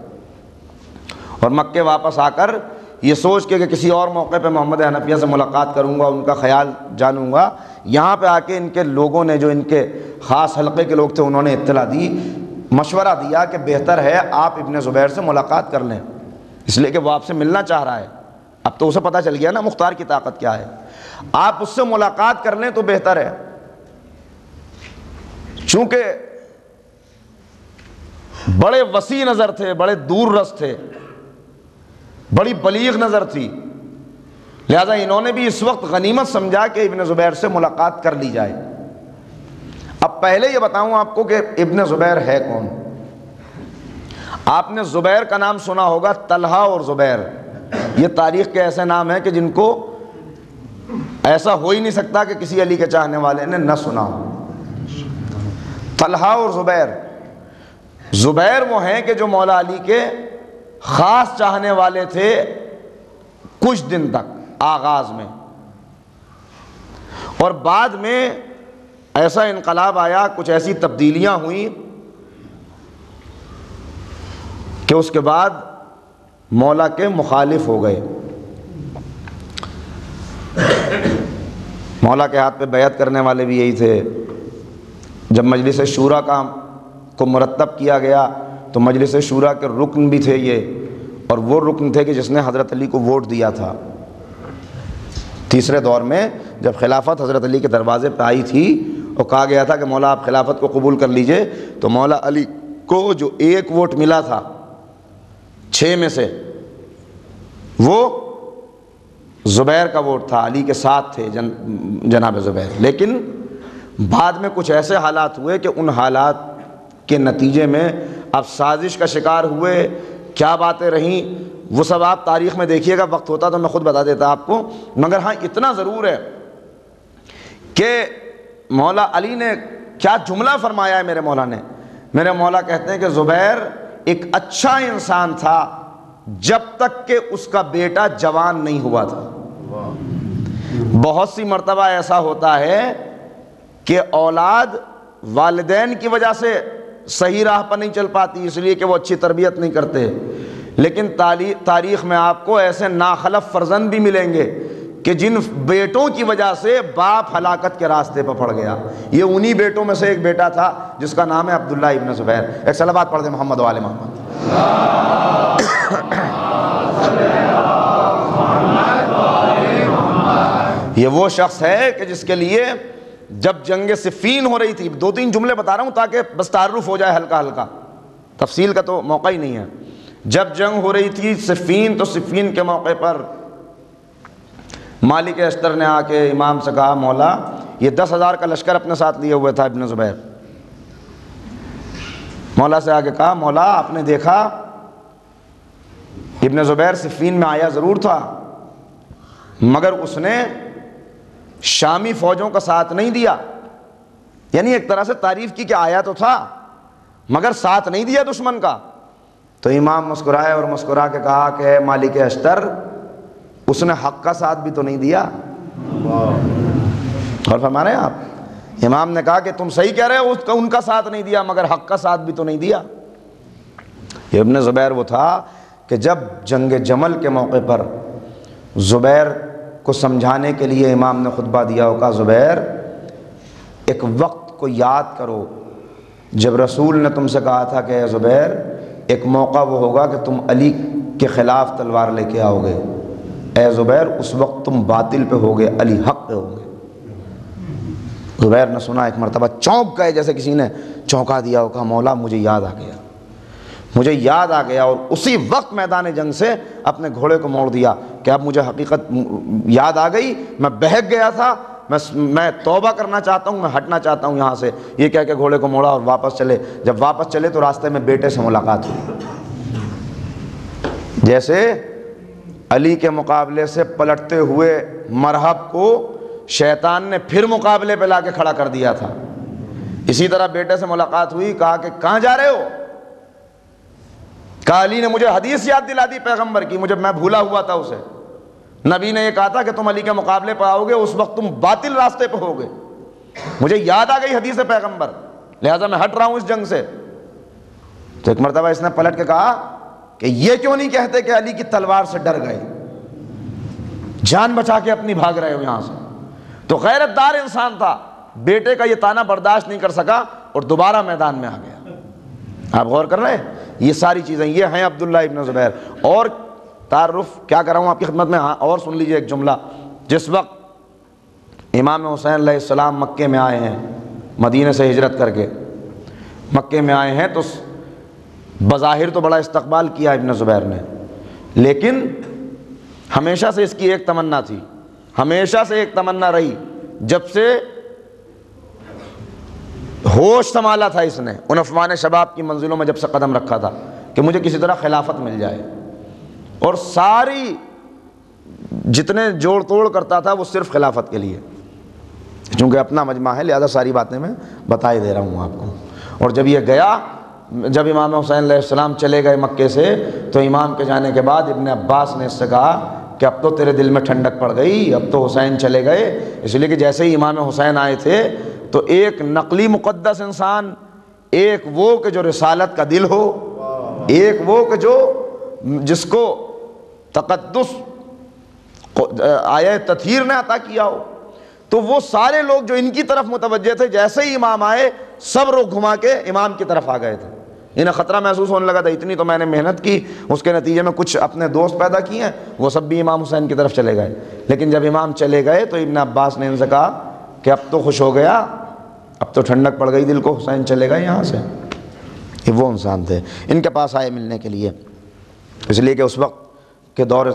اور مکے واپس آ کر یہ سوچ کے کہ کسی اور موقع پہ محمد حنفیہ سے ملاقات کروں گا، ان کا خیال جانوں گا، یہاں پہ آ کے ان کے لوگوں نے، جو ان کے خاص حلقے کے لوگ تھے، انہوں نے اطلاع دی، مشورہ دیا کہ بہتر ہے آپ ابن زبیر سے ملاقات کر لیں، اس لیے کہ وہ آپ سے ملنا چاہ رہا ہے۔ اب تو اسے پتہ چل گیا نا مختار کی طاقت کیا ہے، آپ اس سے ملاقات کر لیں تو بہتر ہے۔ چونکہ بڑے وسیع نظر تھے، بڑے دور رس تھے، بڑی بلیغ نظر تھی، لہذا انہوں نے بھی اس وقت غنیمت سمجھا کہ ابن زبیر سے ملاقات کر لی جائے۔ اب پہلے یہ بتاؤں آپ کو کہ ابن زبیر ہے کون۔ آپ نے زبیر کا نام سنا ہوگا، طلحہ اور زبیر، یہ تاریخ کے ایسے نام ہیں کہ جن کو ایسا ہو ہی نہیں سکتا کہ کسی علی کے چاہنے والے نے نہ سنا ہو۔ طلحہ اور زبیر، زبیر وہ ہیں کہ جو مولا علی کے خاص چاہنے والے تھے کچھ دن تک آغاز میں، اور بعد میں ایسا انقلاب آیا، کچھ ایسی تبدیلیاں ہوئیں کہ اس کے بعد مولا کے مخالف ہو گئے۔ مولا کے ہاتھ پہ بیعت کرنے والے بھی یہی تھے۔ جب مجلس شورا کو مرتب کیا گیا تو مجلس شورا کے رکن بھی تھے یہ، اور وہ رکن تھے کہ جس نے حضرت علی کو ووٹ دیا تھا۔ تیسرے دور میں جب خلافت حضرت علی کے دروازے پہ آئی تھی اور کہا گیا تھا کہ مولا آپ خلافت کو قبول کر لیجئے، تو مولا علی کو جو ایک ووٹ ملا تھا 6 میں سے، وہ زبیر کا ووٹ تھا، علی کے ساتھ تھے جناب زبیر۔ لیکن بعد میں کچھ ایسے حالات ہوئے کہ ان حالات کے نتیجے میں اب سازش کا شکار ہوئے، کیا باتیں رہیں وہ سب آپ تاریخ میں دیکھیے گا، وقت ہوتا تو میں خود بتا دیتا آپ کو، مگر ہاں اتنا ضرور ہے کہ مولا علی نے کیا جملہ فرمایا ہے میرے مولا نے۔ میرے مولا کہتے ہیں کہ زبیر ایک اچھا انسان تھا جب تک کہ اس کا بیٹا جوان نہیں ہوا تھا۔ بہت سی مرتبہ ایسا ہوتا ہے کہ اولاد والدین کی وجہ سے صحیح راہ پر نہیں چل پاتی، اس لیے کہ وہ اچھی تربیت نہیں کرتے، لیکن تاریخ میں آپ کو ایسے ناخلف فرزند بھی ملیں گے کہ جن بیٹوں کی وجہ سے باپ ہلاکت کے راستے پر پڑ گیا۔ یہ انہی بیٹوں میں سے ایک بیٹا تھا جس کا نام ہے عبداللہ ابن زبیر۔ ایک صلوات پڑھ دیں محمد و آل محمد۔ یہ وہ شخص ہے کہ جس کے لیے جب جنگ صفین ہو رہی تھی، 2-3 جملے بتا رہا ہوں تاکہ بس تعارف ہو جائے ہلکا ہلکا، تفصیل کا تو موقع ہی نہیں ہے۔ جب جنگ ہو رہی تھی صفین، تو صفین کے موقع پر مالک اشتر نے آ کے امام سے کہا مولا، یہ 10,000 کا لشکر اپنے ساتھ لیے ہوئے تھا ابن زبیر۔ مولا سے آگے کہا مولا آپ نے دیکھا ابن زبیر صفین میں آیا ضرور تھا، مگر اس نے شامی فوجوں کا ساتھ نہیں دیا، یعنی ایک طرح سے تعریف کی کہ آیا تو تھا مگر ساتھ نہیں دیا دشمن کا۔ تو امام مسکرائے اور مسکرا کے کہا کہ اے مالک اشتر، اس نے حق کا ساتھ بھی تو نہیں دیا۔ اور فرما رہے ہیں آپ، امام نے کہا کہ تم صحیح کہہ رہے ہو، ان کا ساتھ نہیں دیا مگر حق کا ساتھ بھی تو نہیں دیا۔ یہ ابن زبیر وہ تھا کہ جب جنگ جمل کے موقع پر زبیر کو سمجھانے کے لیے امام نے خطبہ دیا ہوگا، زبیر ایک وقت کو یاد کرو جب رسول نے تم سے کہا تھا کہ اے زبیر ایک موقع وہ ہوگا کہ تم علی کے خلاف تلوار لے کے آؤ گے، اے زبیر اس وقت تم باطل پہ ہوگے، علی حق پہ ہوگے۔ زبیر نے سنا، ایک مرتبہ چونک گئے، جیسے کسی نے چونکا دیا ہو، کہا مولا مجھے یاد آ گیا، مجھے یاد آ گیا، اور اسی وقت میدان جنگ سے اپنے گھوڑے کو موڑ دیا کہ اب مجھے حقیقت یاد آ گئی، میں بہک گیا تھا، میں توبہ کرنا چاہتا ہوں، میں ہٹنا چاہتا ہوں یہاں سے۔ یہ کہہ کے گھوڑے کو موڑا اور واپس چلے۔ جب واپس چلے تو راستے میں بیٹے سے ملاقات ہوئی، جیسے علی کے مقابلے سے پلٹتے ہوئے مرحب کو شیطان نے پھر مقابلے پہ لا کے کھڑا کر دیا تھا، اسی طرح بیٹے سے ملاقات ہوئی۔ کہا کہ کہاں جا رہے ہو؟ کہا علی نے مجھے حدیث یاد دلا دی پیغمبر کی، میں بھولا ہوا تھا اسے۔ نبی نے یہ کہا تھا کہ تم علی کے مقابلے پہ آؤ گے، اس وقت تم باطل راستے پہ ہوگے، مجھے یاد آ گئی حدیث پیغمبر، لہٰذا میں ہٹ رہا ہوں اس جنگ سے۔ تو ایک مرتبہ اس نے پلٹ کے کہا کہ یہ کیوں نہیں کہتے کہ علی کی تلوار سے ڈر گئے، جان بچا کے اپنی بھاگ رہے ہو یہاں سے۔ تو غیرت دار انسان تھا، بیٹے کا یہ طعنہ برداشت نہیں کر سکا اور دوبارہ میدان میں آ گیا۔ آپ غور کر رہے ہیں؟ یہ ساری چیزیں یہ ہیں عبداللہ ابن زبیر۔ اور تعارف کیا کر رہا ہوں آپ کی خدمت میں، ہاں اور سن لیجئے ایک جملہ۔ جس وقت امام حسین علیہ السلام مکے میں آئے ہیں، مدینے سے ہجرت کر کے مکے میں آئے ہیں، تو بظاہر تو بڑا استقبال کیا ابن زبیر نے، لیکن ہمیشہ سے اس کی ایک تمنا تھی، ہمیشہ سے ایک تمنا رہی، جب سے ہوش سنبھالا تھا اس نے، عنفوان شباب کی منزلوں میں جب سے قدم رکھا تھا، کہ مجھے کسی طرح خلافت مل جائے. اور ساری جتنے جوڑ توڑ کرتا تھا وہ صرف خلافت کے لیے، چونکہ اپنا مجمع ہے لہذا ساری باتیں میں بتا ہی دے رہا ہوں آپ کو. اور جب یہ گیا، جب امام حسین علیہ السلام چلے گئے مکے سے، تو امام کے جانے کے بعد ابن عباس نے اس سے کہا کہ اب تو تیرے دل میں ٹھنڈک پڑ گئی، اب تو حسین چلے گئے. اس لیے کہ جیسے ہی امام حسین آئے تھے تو ایک نقلی مقدس انسان، ایک وہ کہ جو رسالت کا دل ہو، ایک وہ کہ جو جس کو تقدس آیہ تطہیر نے عطا کیا ہو، تو وہ سارے لوگ جو ان کی طرف متوجہ تھے، جیسے ہی امام آئے سب رخ گھما کے امام کی طرف آ گئے تھے. انہیں خطرہ محسوس ہونے لگا تھا، اتنی تو میں نے محنت کی، اس کے نتیجے میں کچھ اپنے دوست پیدا کیے ہیں، وہ سب بھی امام حسین کی طرف چلے گئے. لیکن جب امام چلے گئے تو ابن عباس نے ان سے کہا کہ اب تو خوش ہو گیا، اب تو ٹھنڈک پڑ گئی دل کو، حسین چلے گئے یہاں سے. یہ وہ انسان تھے، ان کے پاس آئے ملنے کے لیے، اس لیے کہ اس وقت کہ دور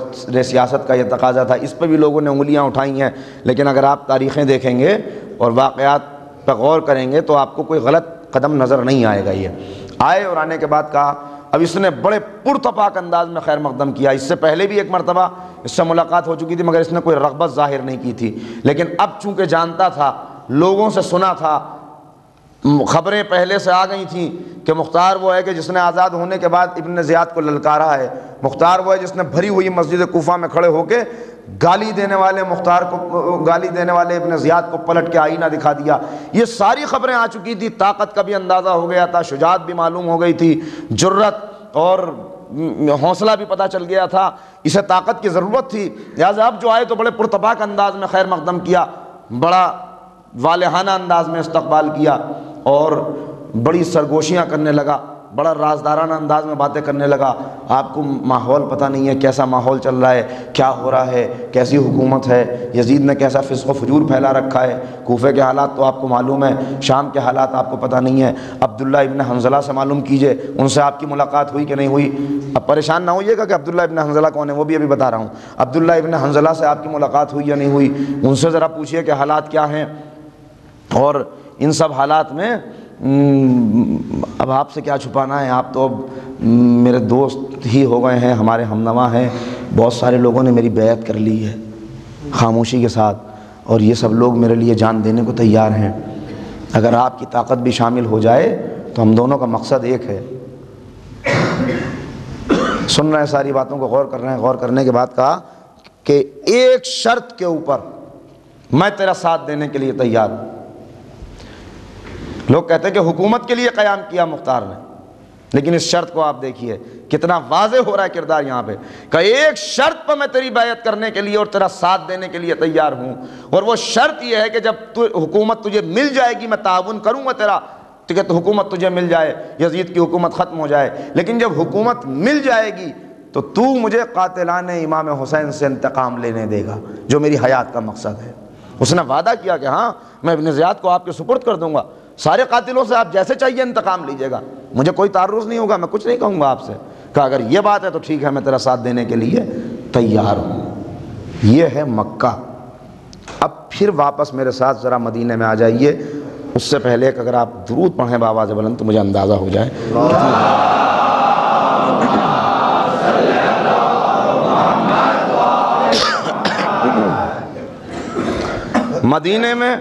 سیاست کا یہ تقاضا تھا. اس پہ بھی لوگوں نے انگلیاں اٹھائی ہیں، لیکن اگر آپ تاریخیں دیکھیں گے اور واقعات پہ غور کریں گے تو آپ کو کوئی غلط قدم نظر نہیں آئے گا. یہ آئے اور آنے کے بعد کہا، اب اس نے بڑے پرتپاک انداز میں خیر مقدم کیا. اس سے پہلے بھی ایک مرتبہ اس سے ملاقات ہو چکی تھی مگر اس نے کوئی رغبت ظاہر نہیں کی تھی. لیکن اب چونکہ جانتا تھا، لوگوں سے سنا تھا، خبریں پہلے سے آ گئی تھیں کہ مختار وہ ہے کہ جس نے آزاد ہونے کے بعد ابن زیاد کو للکارا ہے، مختار وہ ہے جس نے بھری ہوئی مسجد کوفہ میں کھڑے ہو کے گالی دینے والے مختار کو، گالی دینے والے ابن زیاد کو پلٹ کے آئینہ دکھا دیا. یہ ساری خبریں آ چکی تھی، طاقت کا بھی اندازہ ہو گیا تھا، شجاعت بھی معلوم ہو گئی تھی، جرت اور حوصلہ بھی پتہ چل گیا تھا، اسے طاقت کی ضرورت تھی. لہٰذا اب جو آئے تو بڑے پرتپاک انداز میں خیر مقدم کیا، بڑا والہانہ انداز میں استقبال کیا اور بڑی سرگوشیاں کرنے لگا، بڑا رازدارانہ انداز میں باتیں کرنے لگا. آپ کو ماحول پتہ نہیں ہے کیسا ماحول چل رہا ہے، کیا ہو رہا ہے، کیسی حکومت ہے، یزید نے کیسا فسق و فجور پھیلا رکھا ہے. کوفے کے حالات تو آپ کو معلوم ہے، شام کے حالات آپ کو پتہ نہیں ہے. عبداللہ ابن حنظلہ سے معلوم کیجئے ان سے آپ کی ملاقات ہوئی کہ نہیں ہوئی. اب پریشان نہ ہوئیے گا کہ عبداللہ ابن حنظلہ کون ہے، وہ بھی ابھی بتا رہا ہوں. عبداللہ ابن حنظلہ سے آپ کی ملاقات ہوئی یا نہیں ہوئی، ان سے ذرا پوچھئے کہ حالات کیا ہیں. اور ان سب حالات میں اب آپ سے کیا چھپانا ہے، آپ تو اب میرے دوست ہی ہو گئے ہیں، ہمارے ہمنوا ہیں، بہت سارے لوگوں نے میری بیعت کر لی ہے خاموشی کے ساتھ، اور یہ سب لوگ میرے لیے جان دینے کو تیار ہیں. اگر آپ کی طاقت بھی شامل ہو جائے تو ہم دونوں کا مقصد ایک ہے. سن رہے ہیں ساری باتوں کو، غور کر رہے ہیں. غور کرنے کے بعد کہا کہ ایک شرط کے اوپر میں تیرا ساتھ دینے کے لیے تیار ہوں. لوگ کہتے ہیں کہ حکومت کے لیے قیام کیا مختار نے، لیکن اس شرط کو آپ دیکھیے کتنا واضح ہو رہا ہے کردار یہاں پہ کہ ایک شرط پر میں تیری بیعت کرنے کے لیے اور تیرا ساتھ دینے کے لیے تیار ہوں، اور وہ شرط یہ ہے کہ جب حکومت تجھے مل جائے گی میں تعاون کروں گا تیرا، کہ حکومت تجھے مل جائے، یزید کی حکومت ختم ہو جائے، لیکن جب حکومت مل جائے گی تو مجھے قاتلان امام حسین سے انتقام لینے دے گا، جو میری حیات کا مقصد ہے. اس نے وعدہ کیا کہ ہاں میں ابن زیاد کو آپ کے سپرد کر دوں گا، سارے قاتلوں سے آپ جیسے چاہیے انتقام لیجیے گا، مجھے کوئی تعرض نہیں ہوگا، میں کچھ نہیں کہوں گا آپ سے. کہا اگر یہ بات ہے تو ٹھیک ہے، میں تیرا ساتھ دینے کے لیے تیار ہوں. یہ ہے مکہ. اب پھر واپس میرے ساتھ ذرا مدینے میں آ جائیے. اس سے پہلے کہ اگر آپ درود پڑھیں بآواز بلند تو مجھے اندازہ ہو جائے مدینے میں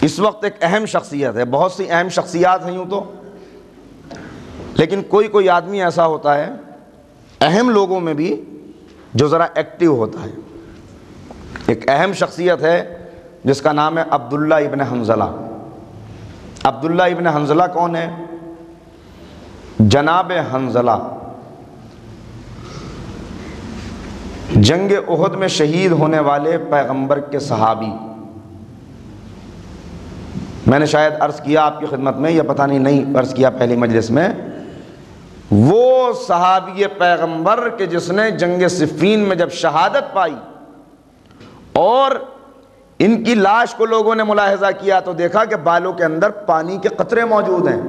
اس وقت ایک اہم شخصیت ہے. بہت سی اہم شخصیات ہیں یوں تو، لیکن کوئی آدمی ایسا ہوتا ہے اہم لوگوں میں بھی جو ذرا ایکٹیو ہوتا ہے. ایک اہم شخصیت ہے جس کا نام ہے عبداللہ ابن حنظلہ. عبداللہ ابن حنظلہ کون ہے؟ جناب حنظلہ جنگ احد میں شہید ہونے والے پیغمبر کے صحابی. میں نے شاید عرض کیا آپ کی خدمت میں، یا پتہ نہیں عرض کیا پہلی مجلس میں، وہ صحابی پیغمبر کہ جس نے جنگ صفین میں جب شہادت پائی اور ان کی لاش کو لوگوں نے ملاحظہ کیا تو دیکھا کہ بالوں کے اندر پانی کے قطرے موجود ہیں.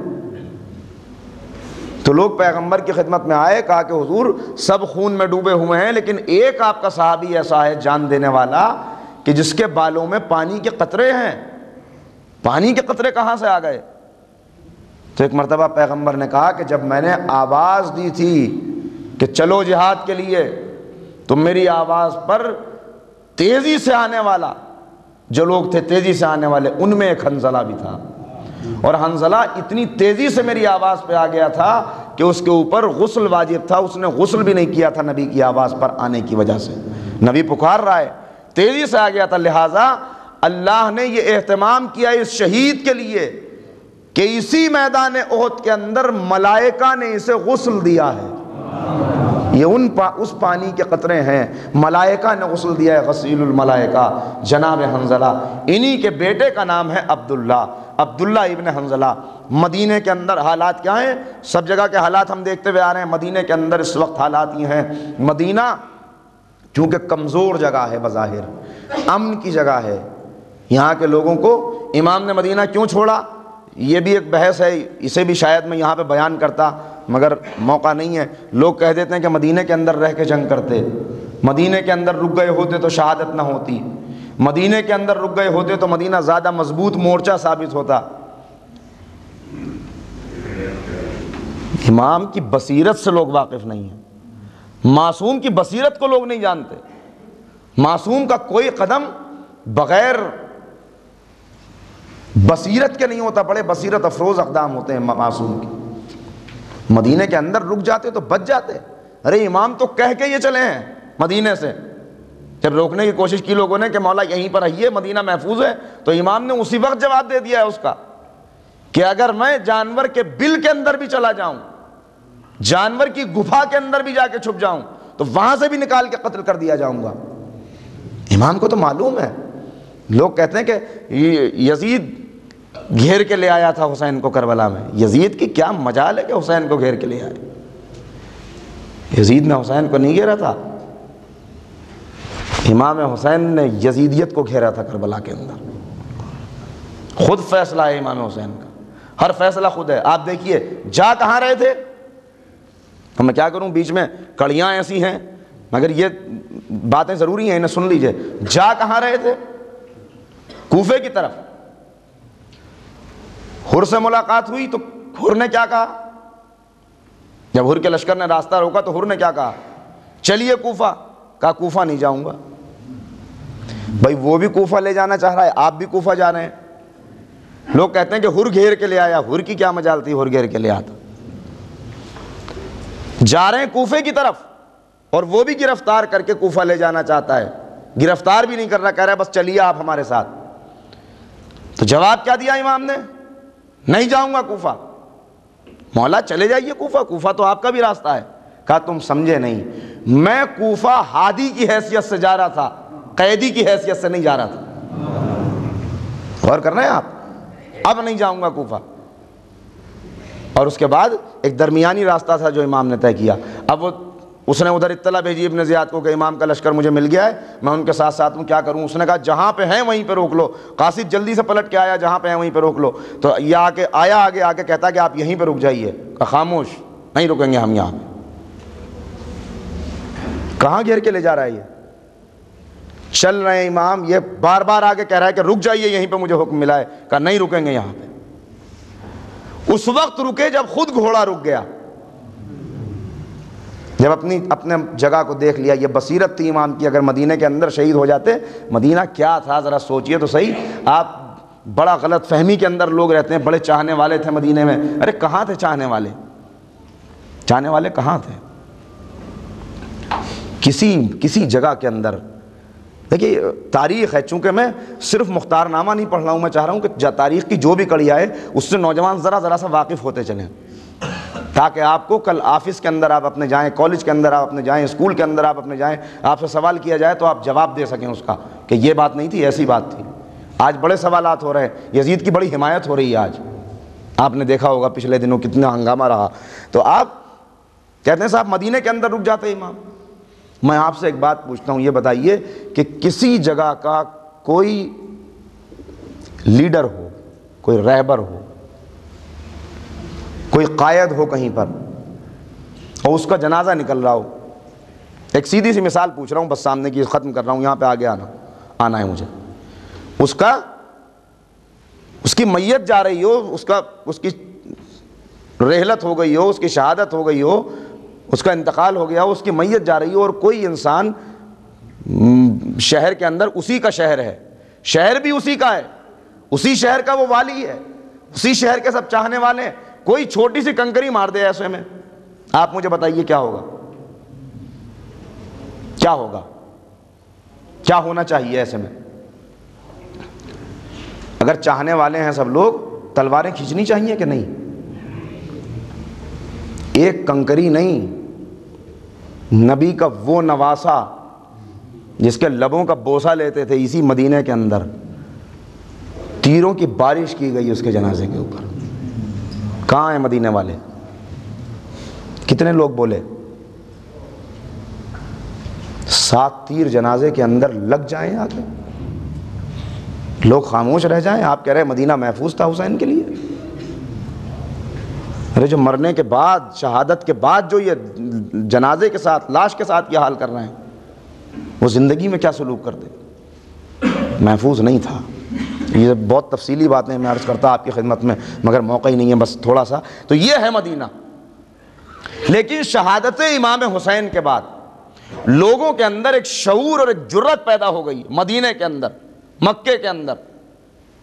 تو لوگ پیغمبر کی خدمت میں آئے, کہا کہ حضور سب خون میں ڈوبے ہوئے ہیں, لیکن ایک آپ کا صحابی ایسا ہے جان دینے والا کہ جس کے بالوں میں پانی کے قطرے ہیں. پانی کے قطرے کہاں سے آ گئے؟ تو ایک مرتبہ پیغمبر نے کہا کہ جب میں نے آواز دی تھی کہ چلو جہاد کے لیے, تو میری آواز پر تیزی سے آنے والا, جو لوگ تھے تیزی سے آنے والے, ان میں ایک حنظلہ بھی تھا. اور حنظلہ اتنی تیزی سے میری آواز پہ آ گیا تھا کہ اس کے اوپر غسل واجب تھا, اس نے غسل بھی نہیں کیا تھا نبی کی آواز پر آنے کی وجہ سے. نبی پکار رہا ہے, تیزی سے آ گیا تھا. لہٰذا اللہ نے یہ اہتمام کیا اس شہید کے لیے کہ اسی میدان احد کے اندر ملائکہ نے اسے غسل دیا ہے. یہ اس پانی کے قطرے ہیں, ملائکہ نے غسل دیا ہے. غسیل الملائکہ جناب حنظلہ, انہی کے بیٹے کا نام ہے عبداللہ ابن حنظلہ. مدینے کے اندر حالات کیا ہیں؟ سب جگہ کے حالات ہم دیکھتے ہوئے آ رہے ہیں. مدینے کے اندر اس وقت حالات یہ ہیں, مدینہ چونکہ کمزور جگہ ہے, بظاہر امن کی جگہ ہے, یہاں کے لوگوں کو امام نے مدینہ کیوں چھوڑا, یہ بھی ایک بحث ہے, اسے بھی شاید میں یہاں پہ بیان کرتا مگر موقع نہیں ہے. لوگ کہہ دیتے ہیں کہ مدینے کے اندر رہ کے جنگ کرتے, مدینے کے اندر رک گئے ہوتے تو شہادت نہ ہوتی, مدینے کے اندر رک گئے ہوتے تو مدینہ زیادہ مضبوط مورچہ ثابت ہوتا. امام کی بصیرت سے لوگ واقف نہیں ہیں, معصوم کی بصیرت کو لوگ نہیں جانتے. معصوم کا کوئی قدم بغیر بصیرت کے نہیں ہوتا, بڑے بصیرت افروز اقدام ہوتے ہیں معصوم کے. مدینے کے اندر رک جاتے تو بچ جاتے. ارے امام تو کہہ کے یہ چلے ہیں مدینے سے, جب روکنے کی کوشش کی لوگوں نے کہ مولا یہیں پر رہیے مدینہ محفوظ ہے, تو امام نے اسی وقت جواب دے دیا ہے اس کا کہ اگر میں جانور کے بل کے اندر بھی چلا جاؤں, جانور کی گفا کے اندر بھی جا کے چھپ جاؤں, تو وہاں سے بھی نکال کے قتل کر دیا جاؤں گا. امام کو تو معلوم ہے. لوگ کہتے ہیں کہ یزید گھیر کے لے آیا تھا حسین کو کربلا میں. یزید کی کیا مجال ہے کہ حسین کو گھیر کے لے آئے؟ یزید نے حسین کو نہیں گھیرا تھا, امام حسین نے یزیدیت کو گھیرا تھا کربلا کے اندر. خود فیصلہ ہے امام حسین کا, ہر فیصلہ خود ہے. آپ دیکھیے جا کہاں رہے تھے, تو میں کیا کروں, بیچ میں کڑیاں ایسی ہیں مگر یہ باتیں ضروری ہیں, انہیں سن لیجئے. جا کہاں رہے تھے؟ کوفے کی طرف. حر سے ملاقات ہوئی تو حر نے کیا کہا, جب حر کے لشکر نے راستہ روکا تو حر نے کیا کہا, چلیے کوفہ. کہا کوفہ نہیں جاؤں گا. بھائی وہ بھی کوفہ لے جانا چاہ رہا ہے, آپ بھی کوفہ جا رہے ہیں. لوگ کہتے ہیں کہ حر گھیر کے لے آیا, حر کی کیا مجال تھی حر گھیر کے لے آتا. جا رہے ہیں کوفے کی طرف, اور وہ بھی گرفتار کر کے کوفہ لے جانا چاہتا ہے. گرفتار بھی نہیں کر رہا, کہہ رہا ہے بس چلیے آپ ہمارے ساتھ. تو جواب کیا دیا امام نے, نہیں جاؤں گا کوفہ. مولا چلے جائیے کوفہ, کوفہ تو آپ کا بھی راستہ ہے. کہا تم سمجھے نہیں, میں کوفہ ہادی کی حیثیت سے جا رہا تھا, قیدی کی حیثیت سے نہیں جا رہا تھا. غور کر رہے ہیں آپ, اب نہیں جاؤں گا کوفہ. اور اس کے بعد ایک درمیانی راستہ تھا جو امام نے طے کیا. اب اس نے ادھر اطلاع بھیجی ابن زیاد کو کہ امام کا لشکر مجھے مل گیا ہے, میں ان کے ساتھ ساتھ ہوں, کیا کروں. اس نے کہا جہاں پہ ہیں وہیں پہ روک لو. قاصد جلدی سے پلٹ کے آیا, جہاں پہ ہیں وہیں پہ روک لو. تو یہ آگے آ کے کہتا کہ آپ یہیں پہ رک جائیے. کہا خاموش, نہیں رکیں گے ہم یہاں. کہاں گھیر کے لے جا رہا ہے یہ, چل رہے ہیں امام, یہ بار بار آگے کہہ رہا ہے کہ رک جائیے یہیں پہ مجھے حکم ملا ہے. کہا نہیں رکیں گے یہاں پہ. اس وقت رکے جب خود گھوڑا رک گیا, جب اپنے جگہ کو دیکھ لیا. یہ بصیرت تھی امام کی. اگر مدینہ کے اندر شہید ہو جاتے, مدینہ کیا تھا ذرا سوچئے تو صحیح. آپ بڑا غلط فہمی کے اندر لوگ رہتے ہیں, بڑے چاہنے والے تھے مدینہ میں. ارے کہاں تھے چاہنے والے, چاہنے والے کہاں تھے؟ کسی جگہ کے اندر. دیکھیے تاریخ ہے, چونکہ میں صرف مختار نامہ نہیں پڑھ رہا ہوں, میں چاہ رہا ہوں کہ تاریخ کی جو بھی کڑی آئے اس سے نوجوان ذرا سا واقف ہوتے چلیں, تاکہ آپ کو کل آفس کے اندر آپ اپنے جائیں, کالج کے اندر آپ اپنے جائیں, اسکول کے اندر آپ اپنے جائیں, آپ سے سوال کیا جائے تو آپ جواب دے سکیں اس کا کہ یہ بات نہیں تھی, ایسی بات تھی. آج بڑے سوالات ہو رہے ہیں, یزید کی بڑی حمایت ہو رہی ہے آج. آپ نے دیکھا ہوگا پچھلے دنوں کتنا ہنگامہ رہا. تو آپ کہتے ہیں صاحب مدینے کے اندر رک جاتے امام. میں آپ سے ایک بات پوچھتا ہوں, یہ بتائیے کہ کسی جگہ کا کوئی لیڈر ہو, کوئی رہبر ہو, کوئی قائد ہو کہیں پر, اور اس کا جنازہ نکل رہا ہو. ایک سیدھی سی مثال پوچھ رہا ہوں بس سامنے کی، ختم کر رہا ہوں، یہاں پہ آگے آنا ہے مجھے. اس کی میت جا رہی ہو، اس کی رحلت ہو گئی ہو، اس کی شہادت ہو گئی ہو، اس کا انتقال ہو گیا ہو، اس کی میت جا رہی ہو، اور کوئی انسان شہر کے اندر، اسی کا شہر ہے، شہر بھی اسی کا ہے، اسی شہر کا وہ والی ہے، اسی شہر کے سب چاہنے والے ہیں، کوئی چھوٹی سی کنکری مار دے ایسے میں، آپ مجھے بتائیے کیا ہوگا؟ کیا ہوگا؟ کیا ہونا چاہیے ایسے میں؟ اگر چاہنے والے ہیں سب لوگ، تلواریں کھینچنی چاہیے کہ نہیں؟ ایک کنکری نہیں، نبی کا وہ نواسا جس کے لبوں کا بوسہ لیتے تھے اسی مدینے کے اندر، تیروں کی بارش کی گئی اس کے جنازے کے اوپر. کہاں ہیں مدینے والے؟ کتنے لوگ بولے؟ 7 تیر جنازے کے اندر لگ جائیں آ کے، لوگ خاموش رہ جائیں. آپ کہہ رہے مدینہ محفوظ تھا حسین کے لیے؟ ارے جو مرنے کے بعد، شہادت کے بعد جو یہ جنازے کے ساتھ، لاش کے ساتھ یہ حال کر رہے ہیں، وہ زندگی میں کیا سلوک کرتے؟ محفوظ نہیں تھا. یہ بہت تفصیلی باتیں میں عرض کرتا آپ کی خدمت میں، مگر موقع ہی نہیں ہے، بس تھوڑا سا. تو یہ ہے مدینہ. لیکن شہادت امام حسین کے بعد لوگوں کے اندر ایک شعور اور ایک جرت پیدا ہو گئی مدینے کے اندر، مکے کے اندر.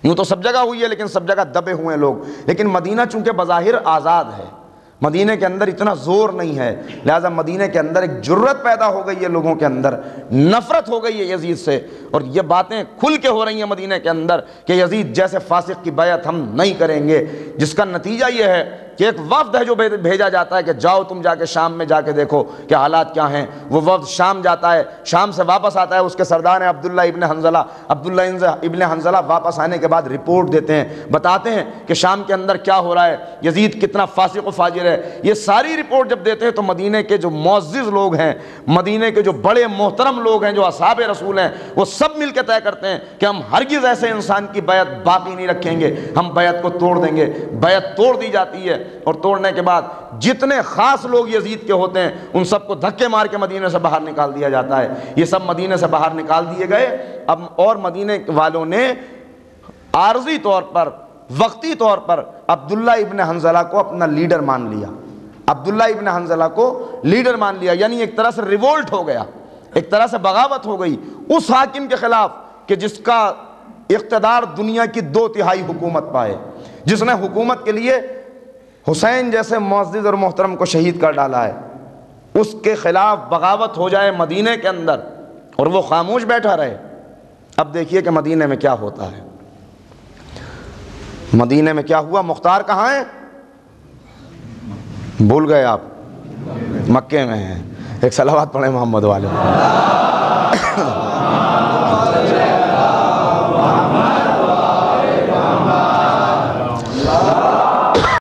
یوں تو سب جگہ ہوئی ہے لیکن سب جگہ دبے ہوئے ہیں لوگ. لیکن مدینہ چونکہ بظاہر آزاد ہے، مدینہ کے اندر اتنا زور نہیں ہے، لہذا مدینہ کے اندر ایک جرت پیدا ہو گئی ہے لوگوں کے اندر، نفرت ہو گئی ہے یزید سے. اور یہ باتیں کھل کے ہو رہی ہیں مدینہ کے اندر کہ یزید جیسے فاسق کی بیعت ہم نہیں کریں گے، جس کا نتیجہ یہ ہے کہ ایک وفد ہے جو بھیجا جاتا ہے کہ جاؤ تم جا کے شام میں جا کے دیکھو کہ حالات کیا ہیں. وہ وفد شام جاتا ہے، شام سے واپس آتا ہے، اس کے سردار ہیں عبداللہ ابن حنظلہ واپس آنے کے بعد رپورٹ دیتے ہیں، بتاتے ہیں کہ شام کے اندر کیا ہو رہا ہے، یزید کتنا فاسق و فاجر ہے. یہ ساری رپورٹ جب دیتے ہیں تو مدینے کے جو معزز لوگ ہیں، مدینے کے جو بڑے محترم لوگ ہیں، جو اصحاب رسول ہیں، وہ سب مل کے طے کرتے ہیں کہ ہم ہرگز ایسے انسان کی بیعت باقی نہیں رکھیں گے، ہم بیعت کو توڑ دیں گے. بیعت توڑ دی جاتی ہے، اور توڑنے کے بعد جتنے خاص لوگ یزید کے ہوتے ہیں ان سب کو دھکے مار کے مدینے سے باہر نکال دیا جاتا ہے. یہ سب مدینے سے باہر نکال دیے گئے. اب اور مدینے والوں نے عارضی طور پر، وقتی طور پر عبداللہ ابن حنظلہ کو اپنا لیڈر مان لیا. عبداللہ ابن حنظلہ کو لیڈر مان لیا، یعنی ایک طرح سے ریولٹ ہو گیا، ایک طرح سے بغاوت ہو گئی اس حاکم کے خلاف کہ جس کا اقتدار دنیا کی 2/3 حکومت پائے، جس نے حکومت کے لیے حسین جیسے معزز اور محترم کو شہید کر ڈالا ہے. اس کے خلاف بغاوت ہو جائے مدینہ کے اندر اور وہ خاموش بیٹھا رہے. اب دیکھیے کہ مدینہ میں کیا ہوتا ہے. مدینہ میں کیا ہوا؟ مختار کہاں ہے؟ بھول گئے آپ؟ مکے میں ہیں. ایک صلوات پڑھیں محمد والے.